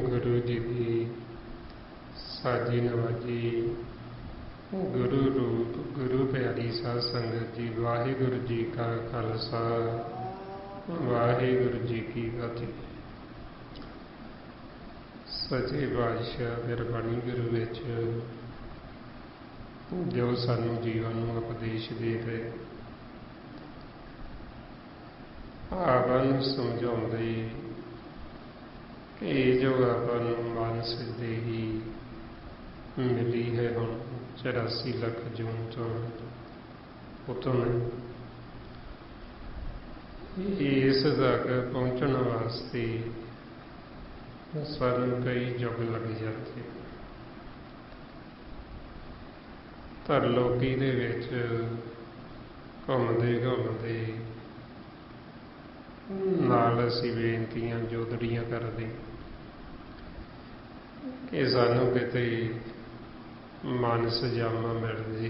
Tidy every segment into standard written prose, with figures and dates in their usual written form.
गुरु जी की साजी नवाजी, गुरु रूप गुरु प्यारी साध संगत जी, वाहिगुरु जी का खालसा वाहिगुरु जी की फतेह। सच्चे पातशाह गुरबाणी गुरु विच जो सानू जीवन नूं उपदेश दे रहे, आपां नूं समझाउंदे कि जो आपां नूं मानस देही मिली है हुण 84 ਲੱਖ जून तो उतों इस तक पहुँचने वास्ते सानू कई युग लग जाते। तरलोकी दे विच घुमदे घुमदे नाल असीं बेनतियां जोदड़ियां करदे कि सानू किते मानस जामा मिल जे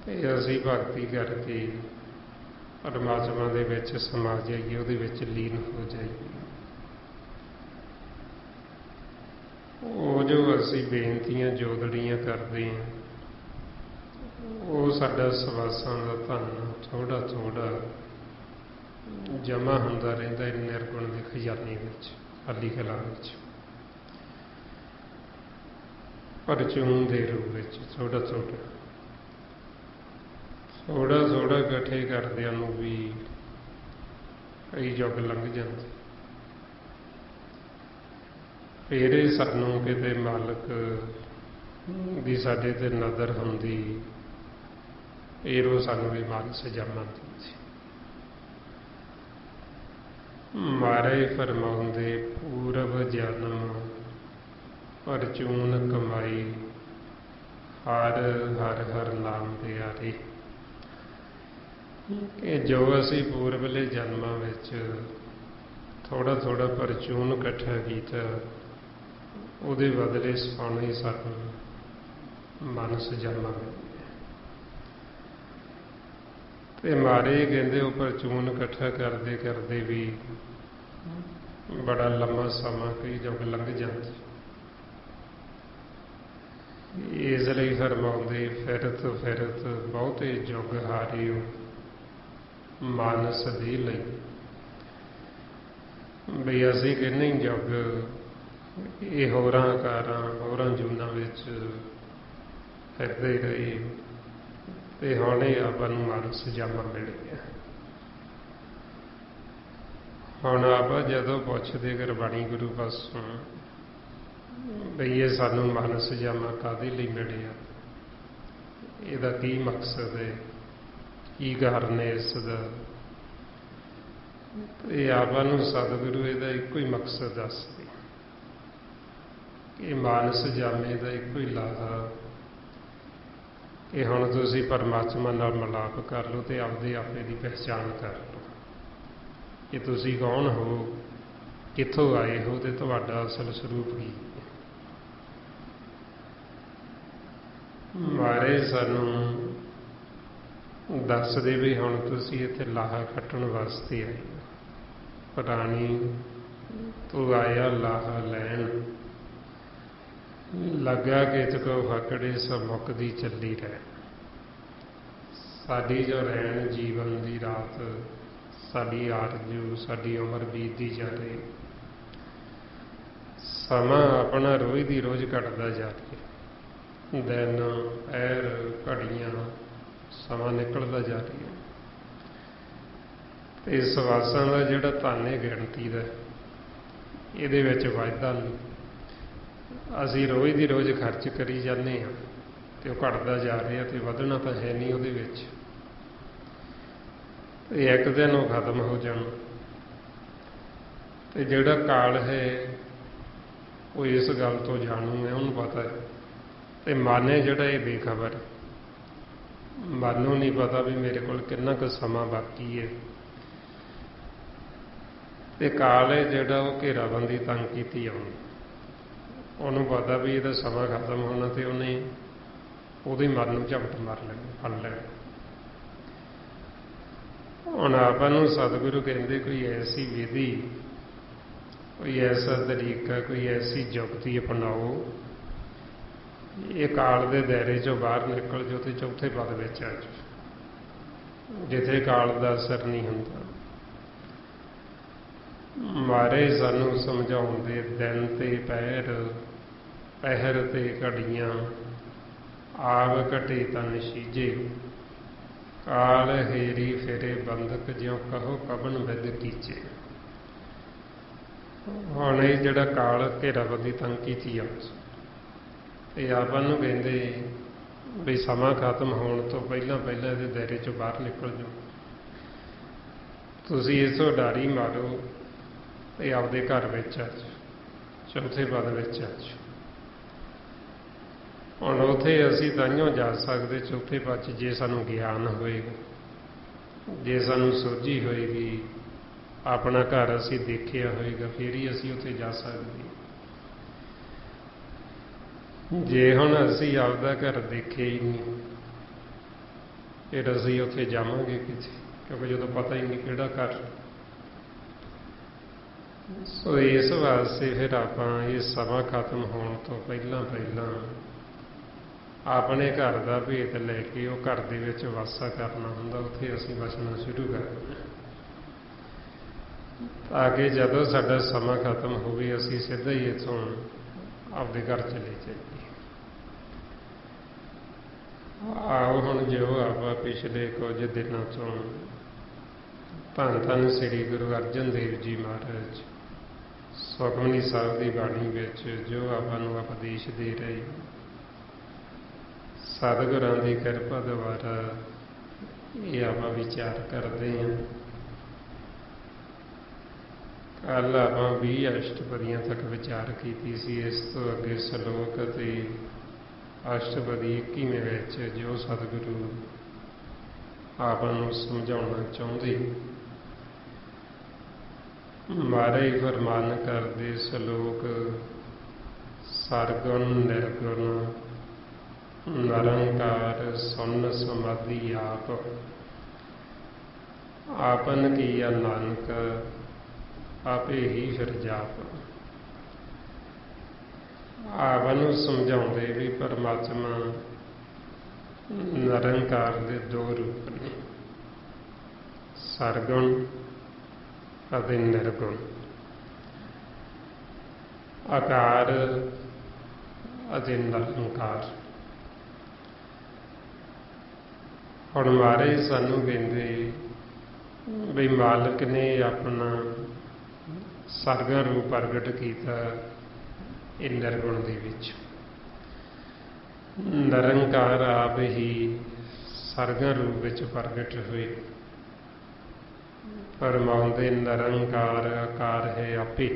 ते असीं भगती करके परमात्मा दे विच समा जाइए, उहदे विच लीन हो जाइए। वो जो असीं बेनतियां जोदड़ियां करते हैं वो साडा सवासां दा धन थोड़ा थोड़ा जमा हुंदा रहिंदा है निर्गुण दे खजाने विच, खाली कलां विच, परचून दे रूप विच थोड़ा थोड़ा थोड़ा थोड़ा इकट्ठे करदिआं नूं भी कई युग लंघ जांदे। फिर सानू किते मालक दी साडे ते नज़र हुंदी, फिर वो सानू भी मानस जामा दिंदी। मारे फरमाउंदे पूरब जन्म परचून कमाई, हर हर हर नाम प्यारे। कि जो असी पूर्वले जन्मां विच थोड़ा थोड़ा परचून इकट्ठा कीता, उहदे बदले सोने सानू मानस जामा मिले। ते मारे कहंदे वो परचून इकट्ठा करते करते भी बड़ा लंबा समा कई युग लंघ जाते। ਇਸ ਲਈ ਫਰਮਾਉਂਦੇ ਫਿਰਤ ਫਿਰਤ ਬਹੁਤੇ ਜੁਗ ਹਾਰਿਓ ਮਾਨਸ ਦੇ ਲਈ। ਬਈ ਅਸੀਂ ਕਿੰਨੇ ਜੁਗ ਇਹ ਹੋਰਾਂ ਕਾਰਾਂ ਹੋਰਾਂ ਜੂਨਾਂ ਵਿੱਚ ਫਿਰਦੇ ਰਹੇ ਤੇ ਹੁਣ ਇਹ ਆਪਾਂ ਨੂੰ ਮਾਨਸ ਜਾਮਾ ਮਿਲ ਗਿਆ। ਹੁਣ ਆਪਾਂ ਜਦੋਂ ਪੁੱਛਦੇ ਗੁਰਬਾਣੀ ਗੁਰੂ ਪਾਸੋਂ ਬਈ ਇਹ ਸਾਨੂੰ ਮਾਨਸ ਜਾਮਾ ਕਾਹਦੇ ਲਈ ਮਿਲਿਆ, ਇਹਦਾ ਕੀ ਮਕਸਦ ਹੈ, ਕੀ ਕਾਰਨ ਹੈ ਇਸ ਦਾ, ਇਹ ਆਪਾਂ ਨੂੰ ਸਤਿਗੁਰੂ ਇਹਦਾ ਇੱਕੋ ਹੀ ਮਕਸਦ ਦੱਸਦੇ ਕਿ ਮਾਨਸ ਜਾਮੇ ਦਾ ਇੱਕੋ ਹੀ ਲਾਹਾ ਕਿ ਹੁਣ ਤੁਸੀਂ ਪਰਮਾਤਮਾ ਨਾਲ ਮਿਲਾਪ ਕਰ ਲਓ ਤੇ ਆਪਦੇ ਆਪੇ ਦੀ ਪਹਿਚਾਣ ਕਰ ਲਓ ਕਿ ਤੁਸੀਂ ਕੌਣ ਹੋ, ਕਿੱਥੋਂ ਆਏ ਹੋ ਤੇ ਤੁਹਾਡਾ ਅਸਲ ਸਰੂਪ ਕੀ ਹੈ। ਮਹਾਰਾਜ ਸਾਨੂੰ ਦੱਸਦੇ ਵੀ ਹੁਣ ਤੁਸੀਂ ਇੱਥੇ ਲਾਹਾ ਖੱਟਣ ਵਾਸਤੇ ਆਏ, ਪ੍ਰਾਣੀ ਤੂੰ ਆਇਆ ਲਾਹਾ ਲੈਣ, ਲੱਗਾ ਕਿ ਤੁਕੋ ਫਕੜੇ ਸਭ ਮੁੱਕਦੀ ਚੱਲੀ ਰਹਿ। ਸਾਡੀ ਜੋ ਰਹਿਣ ਜੀਵਨ ਦੀ ਰਾਤ, ਸਾਡੀ ਆਰਜ਼ੂ, ਸਾਡੀ ਉਮਰ ਬੀਤਦੀ ਜਾ ਰਹੀ, ਸਮਾਂ ਆਪਣਾ ਰੋਜ਼ ਦੀ ਰੋਜ਼ ਘਟਦਾ ਜਾ ਰਿਹਾ, ਦਿਨ ਐਰ ਘੜੀਆਂ ਸਮਾਂ ਨਿਕਲਦਾ ਜਾ ਰਿਹਾ ਤੇ ਸਵਾਸਾਂ ਦਾ ਜਿਹੜਾ ਧਨ ਹੈ ਗਿਣਤੀ ਦਾ, ਇਹਦੇ ਵਿੱਚ ਵਾਧਾ ਨਹੀਂ। ਅਸੀਂ ਰੋਜ਼ ਦੀ ਰੋਜ਼ ਖਰਚ ਕਰੀ ਜਾਂਦੇ ਹਾਂ ਤੇ ਉਹ ਘਟਦਾ ਜਾ ਰਿਹਾ ਤੇ ਵਧਣਾ ਤਾਂ ਹੈ ਨਹੀਂ ਉਹਦੇ ਵਿੱਚ। ਤੇ ਇੱਕ ਦਿਨ ਉਹ ਖਤਮ ਹੋ ਜਾਣਾ ਤੇ ਜਿਹੜਾ ਕਾਲ ਹੈ ਉਹ ਇਸ ਗੱਲ ਤੋਂ ਜਾਣੂ ਹੈ, ਉਹਨੂੰ ਪਤਾ ਹੈ। ਤੇ ਮਨ ਹੈ ਜਿਹੜਾ ਇਹ ਬੇਖਬਰ, ਮਨ ਨੂੰ ਨਹੀਂ ਪਤਾ ਵੀ ਮੇਰੇ ਕੋਲ ਕਿੰਨਾ ਕੁ ਸਮਾਂ ਬਾਕੀ ਹੈ। ਤੇ ਕਾਲ ਹੈ ਜਿਹੜਾ ਉਹ ਘੇਰਾਬੰਦੀ ਤੰਗ ਕੀਤੀ ਆਉਣੀ, ਉਹਨੂੰ ਪਤਾ ਵੀ ਇਹਦਾ ਸਮਾਂ ਖਤਮ ਹੋਣਾ ਤੇ ਉਹਨੇ ਉਹਦੇ ਮਨ ਨੂੰ ਝਪਟ ਮਾਰ ਲੈਣੀ, ਫੜ ਲੈਣਾ। ਹੁਣ ਆਪਾਂ ਨੂੰ ਸਤਿਗੁਰੂ ਕਹਿੰਦੇ ਕੋਈ ਐਸੀ ਵਿਧੀ, ਕੋਈ ਐਸਾ ਤਰੀਕਾ, ਕੋਈ ਐਸੀ ਜੁਗਤੀ ਅਪਣਾਓ, ਇਹ ਕਾਲ ਦੇ ਦਾਇਰੇ ਚੋਂ ਬਾਹਰ ਨਿਕਲ ਜਾਓ ਤੇ ਚੌਥੇ ਪਦ ਵਿੱਚ ਆ ਜਾਓ, ਜਿੱਥੇ ਕਾਲ ਦਾ ਅਸਰ ਨਹੀਂ ਹੁੰਦਾ। ਮਹਾਰਾਜ ਸਾਨੂੰ ਸਮਝਾਉਂਦੇ ਦਿਨ ਤੇ ਪਹਿਰ ਤੇ ਘੜੀਆਂ ਆਵ ਘਟੇ ਤਾਂ ਨਸ਼ੀਜੇ, ਕਾਲ ਹੇਰੀ ਫੇਰੇ ਬੰਧਕ ਜਿਉ ਕਹੋ ਕਬਨ ਵਿਦ ਕੀਚੇ। ਹੁਣ ਇਹ ਜਿਹੜਾ ਕਾਲ ਘੇਰਾਬੰਦੀ ਤੰਗ ਕੀਤੀ ਆ, ਇਹ ਆਪਾਂ ਨੂੰ ਕਹਿੰਦੇ ਵੀ ਸਮਾਂ ਖਤਮ ਹੋਣ ਤੋਂ ਪਹਿਲਾਂ ਪਹਿਲਾਂ ਇਹਦੇ ਦਾਇਰੇ ਚੋਂ ਬਾਹਰ ਨਿਕਲ ਜਾਓ। ਤੁਸੀਂ ਇਸ ਤੋਂ ਡਾਰੀ ਮਾਰੋ ਤੇ ਆਪਦੇ ਘਰ ਵਿੱਚ ਆ ਜਾਓ, ਚੌਥੇ ਪਦ ਵਿੱਚ ਆ ਜਾਓ। ਹੁਣ ਉੱਥੇ ਅਸੀਂ ਤਾਂਹੀਓ ਜਾ ਸਕਦੇ ਚੌਥੇ ਪਦ 'ਚ ਜੇ ਸਾਨੂੰ ਗਿਆਨ ਹੋਏਗਾ, ਜੇ ਸਾਨੂੰ ਸੋਝੀ ਹੋਏਗੀ, ਆਪਣਾ ਘਰ ਅਸੀਂ ਦੇਖਿਆ ਹੋਏਗਾ, ਫਿਰ ਹੀ ਅਸੀਂ ਉੱਥੇ ਜਾ ਸਕਦੇ। ਜੇ ਹੁਣ ਅਸੀਂ ਆਪਦਾ ਘਰ ਦੇਖਿਆ ਹੀ ਨਹੀਂ, ਫਿਰ ਅਸੀਂ ਉੱਥੇ ਜਾਵਾਂਗੇ ਕਿੱਥੇ, ਕਿਉਂਕਿ ਜਦੋਂ ਪਤਾ ਹੀ ਨਹੀਂ ਕਿਹੜਾ ਘਰ। ਸੋ ਇਸ ਵਾਸਤੇ ਫਿਰ ਆਪਾਂ ਇਹ ਸਮਾਂ ਖਤਮ ਹੋਣ ਤੋਂ ਪਹਿਲਾਂ ਪਹਿਲਾਂ ਆਪਣੇ ਘਰ ਦਾ ਭੇਤ ਲੈ ਕੇ ਉਹ ਘਰ ਦੇ ਵਿੱਚ ਵਾਸਾ ਕਰਨਾ ਹੁੰਦਾ, ਉੱਥੇ ਅਸੀਂ ਵਸਣਾ ਸ਼ੁਰੂ ਕਰਨਾ, ਤਾਂ ਕਿ ਜਦੋਂ ਸਾਡਾ ਸਮਾਂ ਖਤਮ ਹੋਵੇ ਅਸੀਂ ਸਿੱਧਾ ਹੀ ਇੱਥੋਂ ਆਪਦੇ ਘਰ ਚਲੇ ਜਾਈਏ। ਆਓ ਹੁਣ ਜੋ ਆਪਾਂ ਪਿਛਲੇ ਕੁਝ ਦਿਨਾਂ ਤੋਂ ਧੰਨ ਧੰਨ ਸ੍ਰੀ ਗੁਰੂ ਅਰਜਨ ਦੇਵ ਜੀ ਮਹਾਰਾਜ ਸੁਖਮਨੀ ਸਾਹਿਬ ਦੀ ਬਾਣੀ ਵਿੱਚ ਜੋ ਆਪਾਂ ਨੂੰ ਉਪਦੇਸ਼ ਦੇ ਰਹੇ, ਸਤਿਗੁਰਾਂ ਦੀ ਕਿਰਪਾ ਦੁਆਰਾ ਇਹ ਆਪਾਂ ਵਿਚਾਰ ਕਰਦੇ ਹਾਂ। ਕੱਲ੍ਹ ਆਪਾਂ 20 ਅਸ਼ਟਪਦੀਆਂ ਤੱਕ ਵਿਚਾਰ ਕੀਤੀ ਸੀ। ਇਸ ਤੋਂ ਅੱਗੇ ਸ਼ਲੋਕ ਅਤੇ ਅਸ਼ਟਪਦੀ 21ਵੇਂ ਵਿੱਚ ਜੋ ਸਤਿਗੁਰੂ ਆਪਾਂ ਨੂੰ ਸਮਝਾਉਣਾ ਚਾਹੁੰਦੇ, ਮਹਾਰਾਜ ਫਰਮਾਨ ਕਰਦੇ ਸ਼ਲੋਕ ਸਰਗੁਣ ਨਿਰਗੁਣ ਨਿਰੰਕਾਰ ਸੁਨ ਸਮਾਧੀ ਆਪ, ਆਪਨ ਕੀਆ ਨਾਨਕ ਆਪੇ ਹੀ ਫਿਰ ਜਾਪ। ਆਪ ਨੂੰ ਸਮਝਾਉਂਦੇ ਵੀ ਪਰਮਾਤਮਾ ਨਿਰੰਕਾਰ ਦੇ ਦੋ ਰੂਪ ਨੇ, ਸਰਗੁਣ ਅਤੇ ਨਿਰਗੁਣ। ਆਕਾਰ ਅਤੇ ਨਿਰੰਕਾਰ। ਹੁਣ ਮਹਾਰਾਜ ਸਾਨੂੰ ਕਹਿੰਦੇ ਵੀ ਮਾਲਕ ਨੇ ਆਪਣਾ ਸਰਗੁਣ ਰੂਪ ਪ੍ਰਗਟ ਕੀਤਾ ਇਹ ਨਿਰਗੁਣ ਦੇ ਵਿੱਚ। ਨਿਰੰਕਾਰ ਆਪ ਹੀ ਸਰਗੁਣ ਰੂਪ ਵਿੱਚ ਪ੍ਰਗਟ ਹੋਏ। ਫਰਮਾਉਂਦੇ ਨਿਰੰਕਾਰ ਆਕਾਰ ਹੈ ਆਪੇ,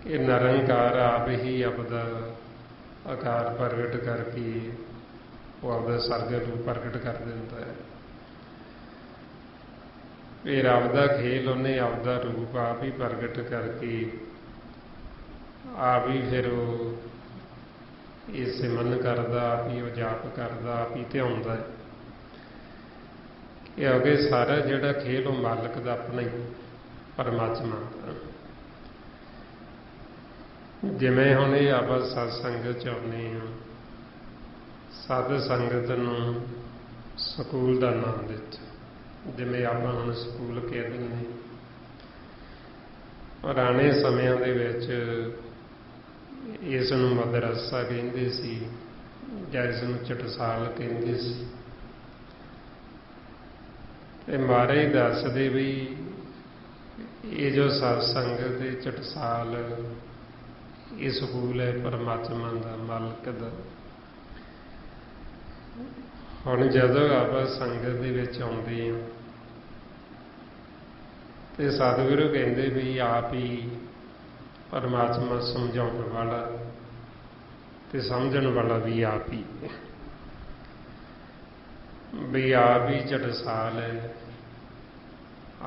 ਕਿ ਨਿਰੰਕਾਰ ਆਪ ਹੀ ਆਪਦਾ ਆਕਾਰ ਪ੍ਰਗਟ ਕਰਕੇ ਉਹ ਆਪਦਾ ਸਰਗੁਣ ਰੂਪ ਪ੍ਰਗਟ ਕਰ ਦਿੰਦਾ ਹੈ। ਫਿਰ ਆਪਦਾ ਖੇਲ ਉਹਨੇ ਆਪਦਾ ਰੂਪ ਆਪ ਹੀ ਪ੍ਰਗਟ ਕਰਕੇ ਆਪ ਹੀ ਫਿਰ ਉਹ ਇਹ ਸਿਮਰਨ ਕਰਦਾ, ਆਪ ਹੀ ਉਹ ਜਾਪ ਕਰਦਾ, ਆਪ ਹੀ ਧਿਆਉਂਦਾ ਹੈ। ਕਿਉਂਕਿ ਸਾਰਾ ਜਿਹੜਾ ਖੇਲ ਉਹ ਮਾਲਕ ਦਾ ਆਪਣਾ ਹੀ, ਪਰਮਾਤਮਾ ਦਾ। ਜਿਵੇਂ ਹੁਣ ਇਹ ਆਪਾਂ ਸਤ ਸੰਗਤ ਚ ਆਉਂਦੇ ਹਾਂ, ਸਤ ਸੰਗਤ ਨੂੰ ਸਕੂਲ ਦਾ ਨਾਮ ਦਿੱਤਾ। ਜਿਵੇਂ ਆਪਾਂ ਹੁਣ ਸਕੂਲ ਕਹਿ ਦਿੰਦੇ, ਪੁਰਾਣੇ ਸਮਿਆਂ ਦੇ ਵਿੱਚ ਇਸ ਨੂੰ ਮਦਰਸਾ ਕਹਿੰਦੇ ਸੀ ਜਾਂ ਇਸ ਨੂੰ ਚਟਸਾਲ ਕਹਿੰਦੇ ਸੀ। ਤੇ ਮਹਾਰਾਜ ਦੱਸਦੇ ਵੀ ਇਹ ਜੋ ਸਤ ਸੰਗਤ ਦੇ ਚਟਸਾਲ, ਇਹ ਸਕੂਲ ਹੈ ਪਰਮਾਤਮਾ ਦਾ, ਮਾਲਕ ਦਾ। ਹੁਣ ਜਦੋਂ ਆਪਾਂ ਸੰਗਤ ਦੇ ਵਿੱਚ ਆਉਂਦੇ ਹਾਂ ਤੇ ਸਤਿਗੁਰੂ ਕਹਿੰਦੇ ਵੀ ਆਪ ਹੀ ਪਰਮਾਤਮਾ ਸਮਝਾਉਣ ਵਾਲਾ ਤੇ ਸਮਝਣ ਵਾਲਾ ਵੀ ਆਪ ਹੀ, ਵੀ ਆਪ ਹੀ ਚਟਸਾਲ ਹੈ,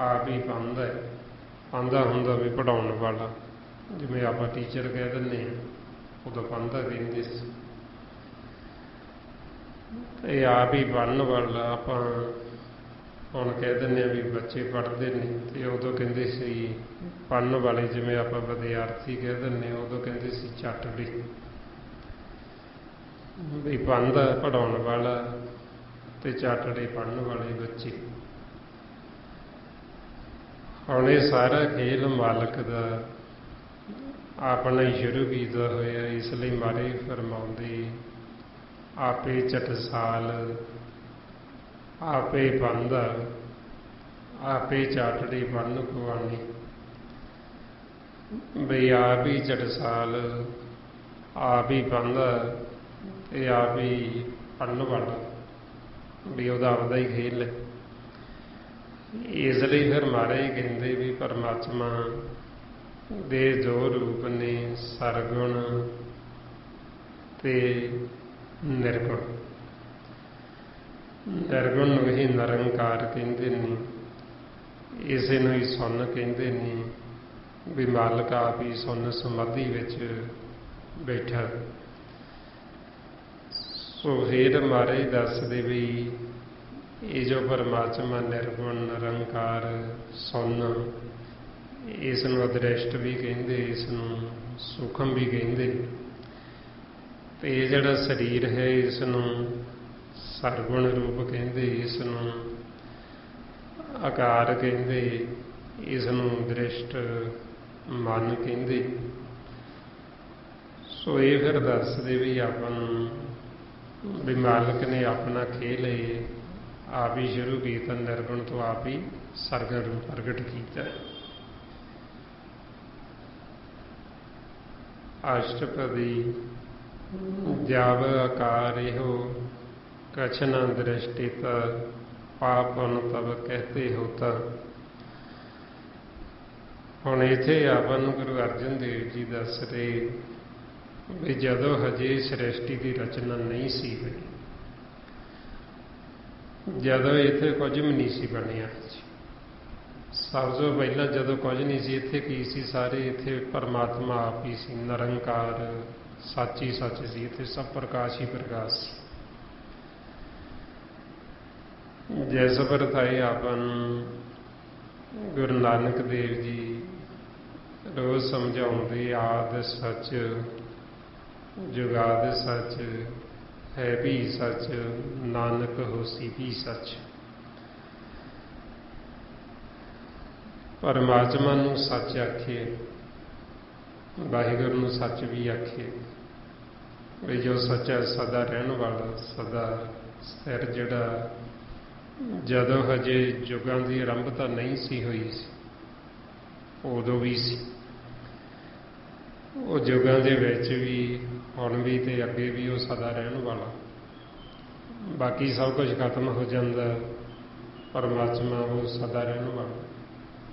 ਆਪ ਹੀ ਪਾਂਦਾ ਹੈ। ਪਾਂਦਾ ਹੁੰਦਾ ਵੀ ਪੜ੍ਹਾਉਣ ਵਾਲਾ, ਜਿਵੇਂ ਆਪਾਂ ਟੀਚਰ ਕਹਿ ਦਿੰਦੇ ਹਾਂ, ਉਦੋਂ ਪਾਂਦਾ ਕਹਿੰਦੇ ਸੀ। ਇਹ ਆਪ ਹੀ ਪੜ੍ਹਨ ਵਾਲਾ, ਆਪਾਂ ਹੁਣ ਕਹਿ ਦਿੰਦੇ ਹਾਂ ਵੀ ਬੱਚੇ ਪੜ੍ਹਦੇ ਨੇ, ਤੇ ਉਦੋਂ ਕਹਿੰਦੇ ਸੀ ਪੜ੍ਹਨ ਵਾਲੇ, ਜਿਵੇਂ ਆਪਾਂ ਵਿਦਿਆਰਥੀ ਕਹਿ ਦਿੰਦੇ ਹਾਂ, ਉਦੋਂ ਕਹਿੰਦੇ ਸੀ ਚੱਟੜੀ। ਵੀ ਪਾਂਦਾ ਪੜ੍ਹਾਉਣ ਵਾਲਾ ਤੇ ਚੱਟੜੇ ਪੜ੍ਹਨ ਵਾਲੇ ਬੱਚੇ। ਹੁਣ ਇਹ ਸਾਰਾ ਖੇਲ ਮਾਲਕ ਦਾ ਆਪਣਾ ਹੀ ਸ਼ੁਰੂ ਕੀਤਾ ਹੋਇਆ। ਇਸ ਲਈ ਮਾਰੇ ਫਰਮਾਉਂਦੇ ਆਪੇ ਚਟਸਾਲ, ਆਪੇ ਪਾਂਦਾ, ਆਪੇ ਚਾਟੜੀ ਬੰਨ ਖਵਾਨੀ। ਬਈ ਆਪ ਹੀ ਚਟਸਾਲ, ਆਪ ਹੀ ਪਾਂਦਾ ਤੇ ਆਪ ਹੀ ਪੜ੍ਹਨ ਵਾਲਾ, ਵੀ ਉਹਦਾ ਆਪਦਾ ਹੀ ਖੇਲ ਹੈ। ਇਸ ਲਈ ਫਿਰ ਮਹਾਰਾਜ ਕਹਿੰਦੇ ਵੀ ਪਰਮਾਤਮਾ ਦੇ ਦੋ ਰੂਪ ਨੇ, ਸਰਗੁਣ ਤੇ ਨਿਰਗੁਣ। ਨਿਰਗੁਣ ਨੂੰ ਹੀ ਨਿਰੰਕਾਰ ਕਹਿੰਦੇ ਨੇ, ਇਸੇ ਨੂੰ ਹੀ ਸੁੰਨ ਕਹਿੰਦੇ ਨੇ, ਵੀ ਮਾਲਕ ਆਪ ਹੀ ਸੁੰਨ ਸਮਾਧੀ ਵਿੱਚ ਬੈਠਾ। ਸੋ ਫਿਰ ਮਹਾਰਾਜ ਦੱਸਦੇ ਵੀ ਇਹ ਜੋ ਪਰਮਾਤਮਾ ਨਿਰਗੁਣ, ਨਿਰੰਕਾਰ, ਸੁੰਨ, ਇਸ ਨੂੰ ਅਦ੍ਰਿਸ਼ਟ ਵੀ ਕਹਿੰਦੇ, ਇਸ ਨੂੰ ਸੂਖਮ ਵੀ ਕਹਿੰਦੇ। ਤੇ ਇਹ ਜਿਹੜਾ ਸਰੀਰ ਹੈ ਇਸ ਨੂੰ ਸਰਗੁਣ ਰੂਪ ਕਹਿੰਦੇ, ਇਸ ਨੂੰ ਆਕਾਰ ਕਹਿੰਦੇ, ਇਸ ਨੂੰ ਦ੍ਰਿਸ਼ਟ ਮਨ ਕਹਿੰਦੇ। ਸੋ ਇਹ ਫਿਰ ਦੱਸਦੇ ਵੀ ਆਪਾਂ ਨੂੰ ਵੀ ਮਾਲਕ ਨੇ ਆਪਣਾ ਖੇਲ ਆਪ ਹੀ ਸ਼ੁਰੂ ਕੀਤਾ, ਨਿਰਗੁਣ ਤੋਂ ਆਪ ਹੀ ਸਰਗੁਣ ਰੂਪ ਪ੍ਰਗਟ ਕੀਤਾ। ਅਸ਼ਟਪਦੀ ਜਬ ਆਕਾਰ ਇਹੋ ਕਛ ਨ ਦ੍ਰਿਸ਼ਟਿਤ ਪਾਪਨ ਤਬ ਕਹਤੇ ਹੋਤਾ। ਹੁਣ ਇੱਥੇ ਆਪਾਂ ਨੂੰ ਗੁਰੂ ਅਰਜਨ ਦੇਵ ਜੀ ਦੱਸ ਰਹੇ ਵੀ ਜਦੋਂ ਹਜੇ ਸ੍ਰਿਸ਼ਟੀ ਦੀ ਰਚਨਾ ਨਹੀਂ ਸੀ ਹੋਈ, ਜਦੋਂ ਇੱਥੇ ਕੁਝ ਵੀ ਨਹੀਂ ਸੀ ਬਣਿਆ, ਸਭ ਤੋਂ ਪਹਿਲਾਂ ਜਦੋਂ ਕੁਝ ਨਹੀਂ ਸੀ ਇੱਥੇ ਕੀ ਸੀ? ਸਾਰੇ ਇੱਥੇ ਪਰਮਾਤਮਾ ਆਪ ਹੀ ਸੀ, ਨਿਰੰਕਾਰ ਸੱਚ ਹੀ ਸੱਚ ਸੀ, ਇੱਥੇ ਸਭ ਪ੍ਰਕਾਸ਼ ਹੀ ਪ੍ਰਕਾਸ਼ ਸੀ। ਜਿਸ ਪ੍ਰਥਾਏ ਆਪਾਂ ਨੂੰ ਗੁਰੂ ਨਾਨਕ ਦੇਵ ਜੀ रोज समझाउंदे आद सच जुगाद सच है भी सच नानक होसी भी सच। परमात्मा नूं सच आखिए, वाहिगुरू नूं सच भी आखिए भी जो सच्चा सदा रहन वाला सदा स्थिर जिहड़ा जदों हजे जुगां की आरंभता नहीं सी हुई उदों भी सी, वो जुगां दे विच भी हुण भी ते अगे भी वो सदा रहन वाला। बाकी सब कुछ खत्म हो जाता, परमात्मा वो सदा रहन वाला,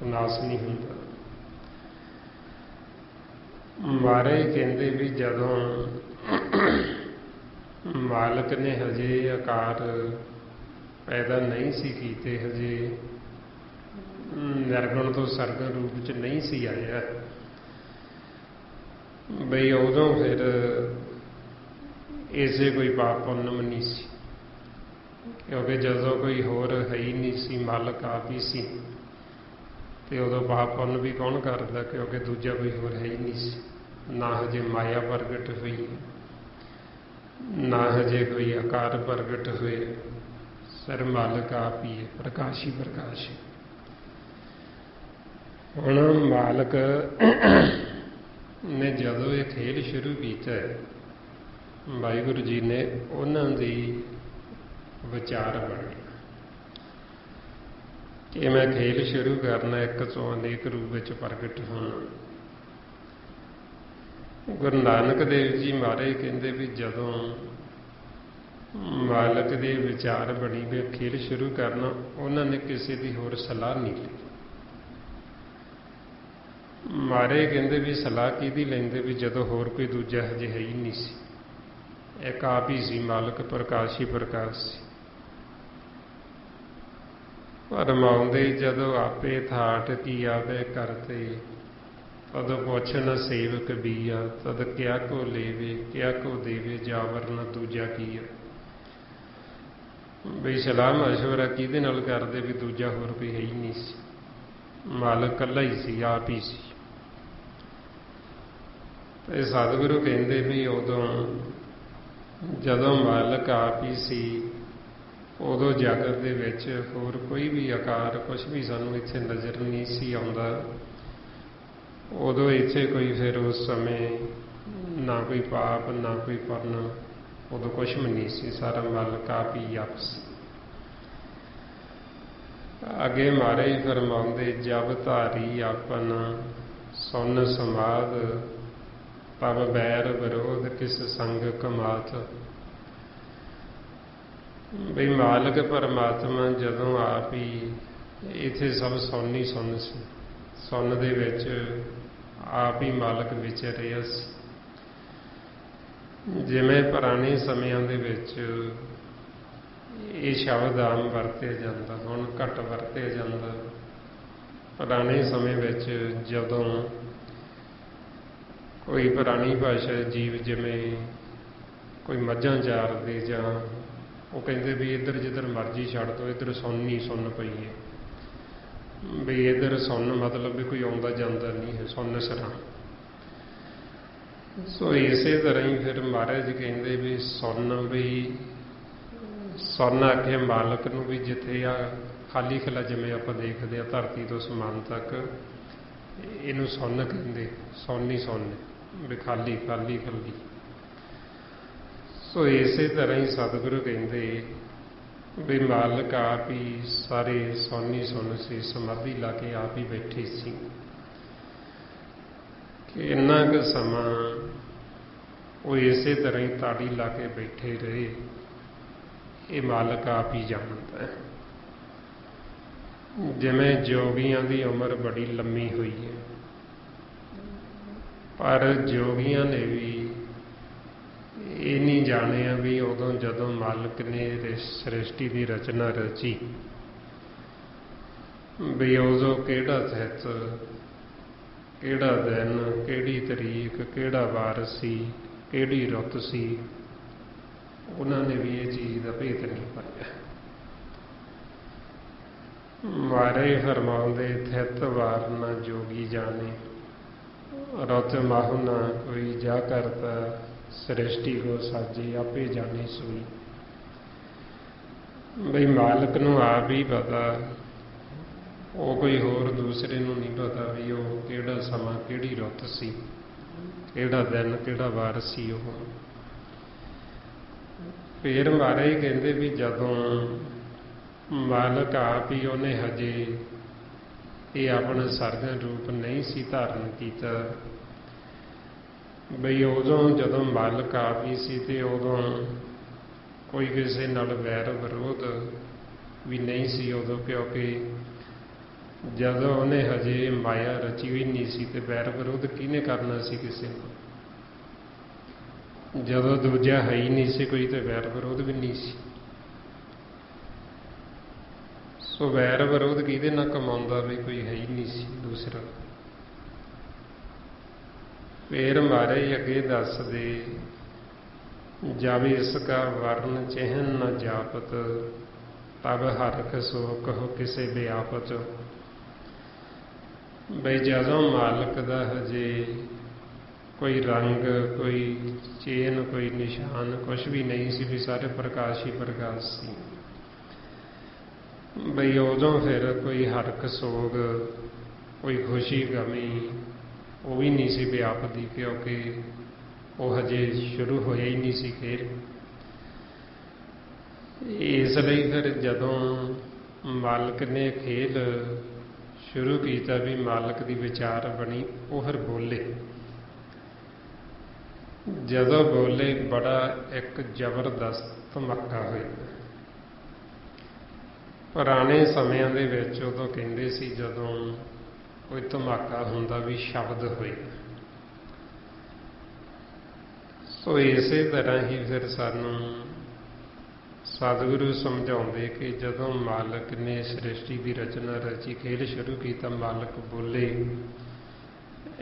नाश नहीं हुंदा। महाराज कहंदे भी जदों मालक ने हजे आकार पैदा नहीं सी कीते, हजे निर्गुण तो सरगुण रूप च नहीं सी आया, बई उदों फिर इसे कोई पाप पुण्य नहीं सी, क्योंकि जदों कोई होर है ही नहीं सी, मालक आप ही सी, तो उदों पाप पुण्य भी कौन करदा, क्योंकि दूजा कोई होर है ही नहीं सी। ना हजे माया प्रगट हुई, ना हजे कोई आकार प्रगट हुए, सिर मालक आप ही है, प्रकाश ही प्रकाश है। हुण मालक ने जदों ये खेल शुरू किया है, वाहिगुरू जी ने उन्हां दी विचार बने कि मैं खेल शुरू करना, एक तो अनेक रूप में प्रगट होना। गुरु नानक देव जी महाराज कहते भी जदों मालक दे विचार बनी भी खेल शुरू करना, उन्होंने किसी की होर सलाह नहीं ली। महाराज कहते भी सलाह किहदी लैंदे भी जदों होर कोई दूजा हजे है ही नहीं सी, एक आप ही सी, मालक प्रकाश ही प्रकाश सी। पर माउंदे जदों आपे थाट की आवे करते, तद पुछ न सेवक बीया, तद क्या को लेवे क्या को देवे, जावर न दूजा कीया। बई सलाह मशवरा किहदे नाल करदे भी दूजा होर कोई है ही नहीं सी, मालक कल्ला ही सी, आप ही सी। ते सतगुरु कहंदे भी उदों जदों मालक आप ही सी, उदों जगत दे विच होर कोई भी आकार कुछ भी सानूं इत्थे नज़र नहीं सी आउंदा। उदों इत्थे कोई फिर उस समय ना कोई पाप ना कोई पुण्य, उदों कुछ भी नहीं सी, सारा मालक आप ही आप सी। अगे महाराज फरमाउंदे जब धारी अपना सुन समाद, तब बैर विरोध किस संग कमात। बई मालक परमात्मा जदों आप ही इत्थे सब सुन ही सुन सी, सुन दे विच आप ही मालक विचर रहा सी। जिवें पुराने समयां दे विच ये शब्द आम वरते जाता, हुण घट वरते जाता। पुराने समय विच जदों कोई पुरानी भाषा जीव जिवें कोई मझां चारदे जां वो कहंदे भी इधर जिधर मर्जी छड्ड दो, इधर सुन ही सुन पई है, भी इधर सुन मतलब भी कोई आउंदा जांदा नहीं है, सुन सरां। सो इसे तरह ही फिर महाराज कहंदे भी सुन, भी सुन आखे मालक नूं भी जिथे आ खाली खला जिवें आपां देखदे आ धरती तो समान तक, इहनूं सुन कहंदे, सुन ही सुन, भी खाली खाली खाली। सो इसे तरह ही सतगुरु कहंदे भी मालक आप ही सारे सुन ही सुन सी, समाधि ला के आप ही बैठे सी कि इन्ना क समा वो इसे तरह ही ताड़ी ला के बैठे रहे। ये मालक आप ही जानता है। जिवें जोगियां की उम्र बड़ी लम्मी हुई है, पर जोगियां ने भी ये नहीं जानिया भी उदों जदों मालक ने सृष्टि की रचना रची, भी उदों किहड़ा तिथ किहड़ा दिन किहड़ी तरीक किहड़ा वार सी किहड़ी रुत सी, उन्होंने भी ये चीज़ का भेद नहीं पाया। महाराज फरमाउंदे थित वार ना जोगी जाने, ਰਤ ਮਾਹੁ ਨਾ ਕੋਈ ਜਾ ਕਰਤਾ ਸ੍ਰਿਸ਼ਟੀ ਕੋ ਸਾਜੀ ਆਪੇ ਜਾਣੀ ਸੂਈ। ਬਈ ਮਾਲਕ ਨੂੰ ਆਪ ਹੀ ਪਤਾ, ਉਹ ਕੋਈ ਹੋਰ ਦੂਸਰੇ ਨੂੰ ਨਹੀਂ ਪਤਾ ਵੀ ਉਹ ਕਿਹੜਾ ਸਮਾਂ, ਕਿਹੜੀ ਰੁੱਤ ਸੀ, ਕਿਹੜਾ ਦਿਨ, ਕਿਹੜਾ ਵਾਰ ਸੀ। ਉਹ ਫੇਰ ਮਹਾਰਾਜ ਕਹਿੰਦੇ ਵੀ ਜਦੋਂ ਮਾਲਕ ਆਪ ਹੀ ਉਹਨੇ ਹਜੇ ਇਹ ਆਪਣਾ ਸਰਗਨ ਰੂਪ ਨਹੀਂ ਸੀ ਧਾਰਨ ਕੀਤਾ, ਬਈ ਉਦੋਂ ਜਦੋਂ ਮਾਲਕ ਆਪ ਹੀ ਸੀ ਤੇ ਉਦੋਂ ਕੋਈ ਕਿਸੇ ਨਾਲ ਵੈਰ ਵਿਰੋਧ ਵੀ ਨਹੀਂ ਸੀ ਉਦੋਂ, ਕਿਉਂਕਿ ਜਦੋਂ ਉਹਨੇ ਹਜੇ ਮਾਇਆ ਰਚੀ ਹੋਈ ਨਹੀਂ ਸੀ ਤੇ ਵੈਰ ਵਿਰੋਧ ਕਿਹਨੇ ਕਰਨਾ ਸੀ ਕਿਸੇ ਨੂੰ। ਜਦੋਂ ਦੂਜਾ ਹੈ ਹੀ ਨਹੀਂ ਸੀ ਕੋਈ ਤੇ ਵੈਰ ਵਿਰੋਧ ਵੀ ਨਹੀਂ ਸੀ। ਸੋ ਵੈਰ ਵਿਰੋਧ ਕਿਹਦੇ ਨਾਲ ਕਮਾਉਂਦਾ ਵੀ ਕੋਈ ਹੈ ਹੀ ਨਹੀਂ ਸੀ ਦੂਸਰਾ। ਫੇਰ ਮਹਾਰਾਜ ਅੱਗੇ ਦੱਸਦੇ, ਜਬ ਇਸ ਕਾ ਵਰਨ ਚਿਹਨ ਨ ਜਾਪਤ ਤਬ ਹਰਖ ਸੋ ਕਹੋ ਕਿਸੇ ਵਿਆਪਤ। ਬਈ ਜਦੋਂ ਮਾਲਕ ਦਾ ਹਜੇ ਕੋਈ ਰੰਗ, ਕੋਈ ਚੇਨ, ਕੋਈ ਨਿਸ਼ਾਨ ਕੁਛ ਵੀ ਨਹੀਂ ਸੀ, ਵੀ ਸਾਰੇ ਪ੍ਰਕਾਸ਼ ਹੀ ਪ੍ਰਕਾਸ਼ ਸੀ। ਬਈ ਉਦੋਂ ਫਿਰ ਕੋਈ ਹਰਖ ਸੋਗ, ਕੋਈ ਖੁਸ਼ੀ ਗਮੀ ਉਹ ਵੀ ਨਹੀਂ ਸੀ ਵਿਆਪਦੀ, ਕਿਉਂਕਿ ਉਹ ਹਜੇ ਸ਼ੁਰੂ ਹੋਇਆ ਹੀ ਨਹੀਂ ਸੀ ਖੇਲ। ਇਸ ਲਈ ਫਿਰ ਜਦੋਂ ਮਾਲਕ ਨੇ ਖੇਲ ਸ਼ੁਰੂ ਕੀਤਾ ਵੀ ਮਾਲਕ ਦੀ ਵਿਚਾਰ ਬਣੀ, ਉਹ ਫਿਰ ਬੋਲੇ। ਜਦੋਂ ਬੋਲੇ ਬੜਾ ਇੱਕ ਜ਼ਬਰਦਸਤ ਧਮਾਕਾ ਹੋਇਆ। ਪੁਰਾਣੇ ਸਮਿਆਂ ਦੇ ਵਿੱਚ ਉਦੋਂ ਕਹਿੰਦੇ ਸੀ ਜਦੋਂ ਕੋਈ ਧਮਾਕਾ ਹੁੰਦਾ ਵੀ ਸ਼ਬਦ ਹੋਏ। ਸੋ ਇਸੇ ਤਰ੍ਹਾਂ ਹੀ ਫਿਰ ਸਾਨੂੰ ਸਤਿਗੁਰੂ ਸਮਝਾਉਂਦੇ ਕਿ ਜਦੋਂ ਮਾਲਕ ਨੇ ਸ੍ਰਿਸ਼ਟੀ ਦੀ ਰਚਨਾ ਰਚੀ, ਖੇਲ ਸ਼ੁਰੂ ਕੀਤਾ, ਮਾਲਕ ਬੋਲੇ,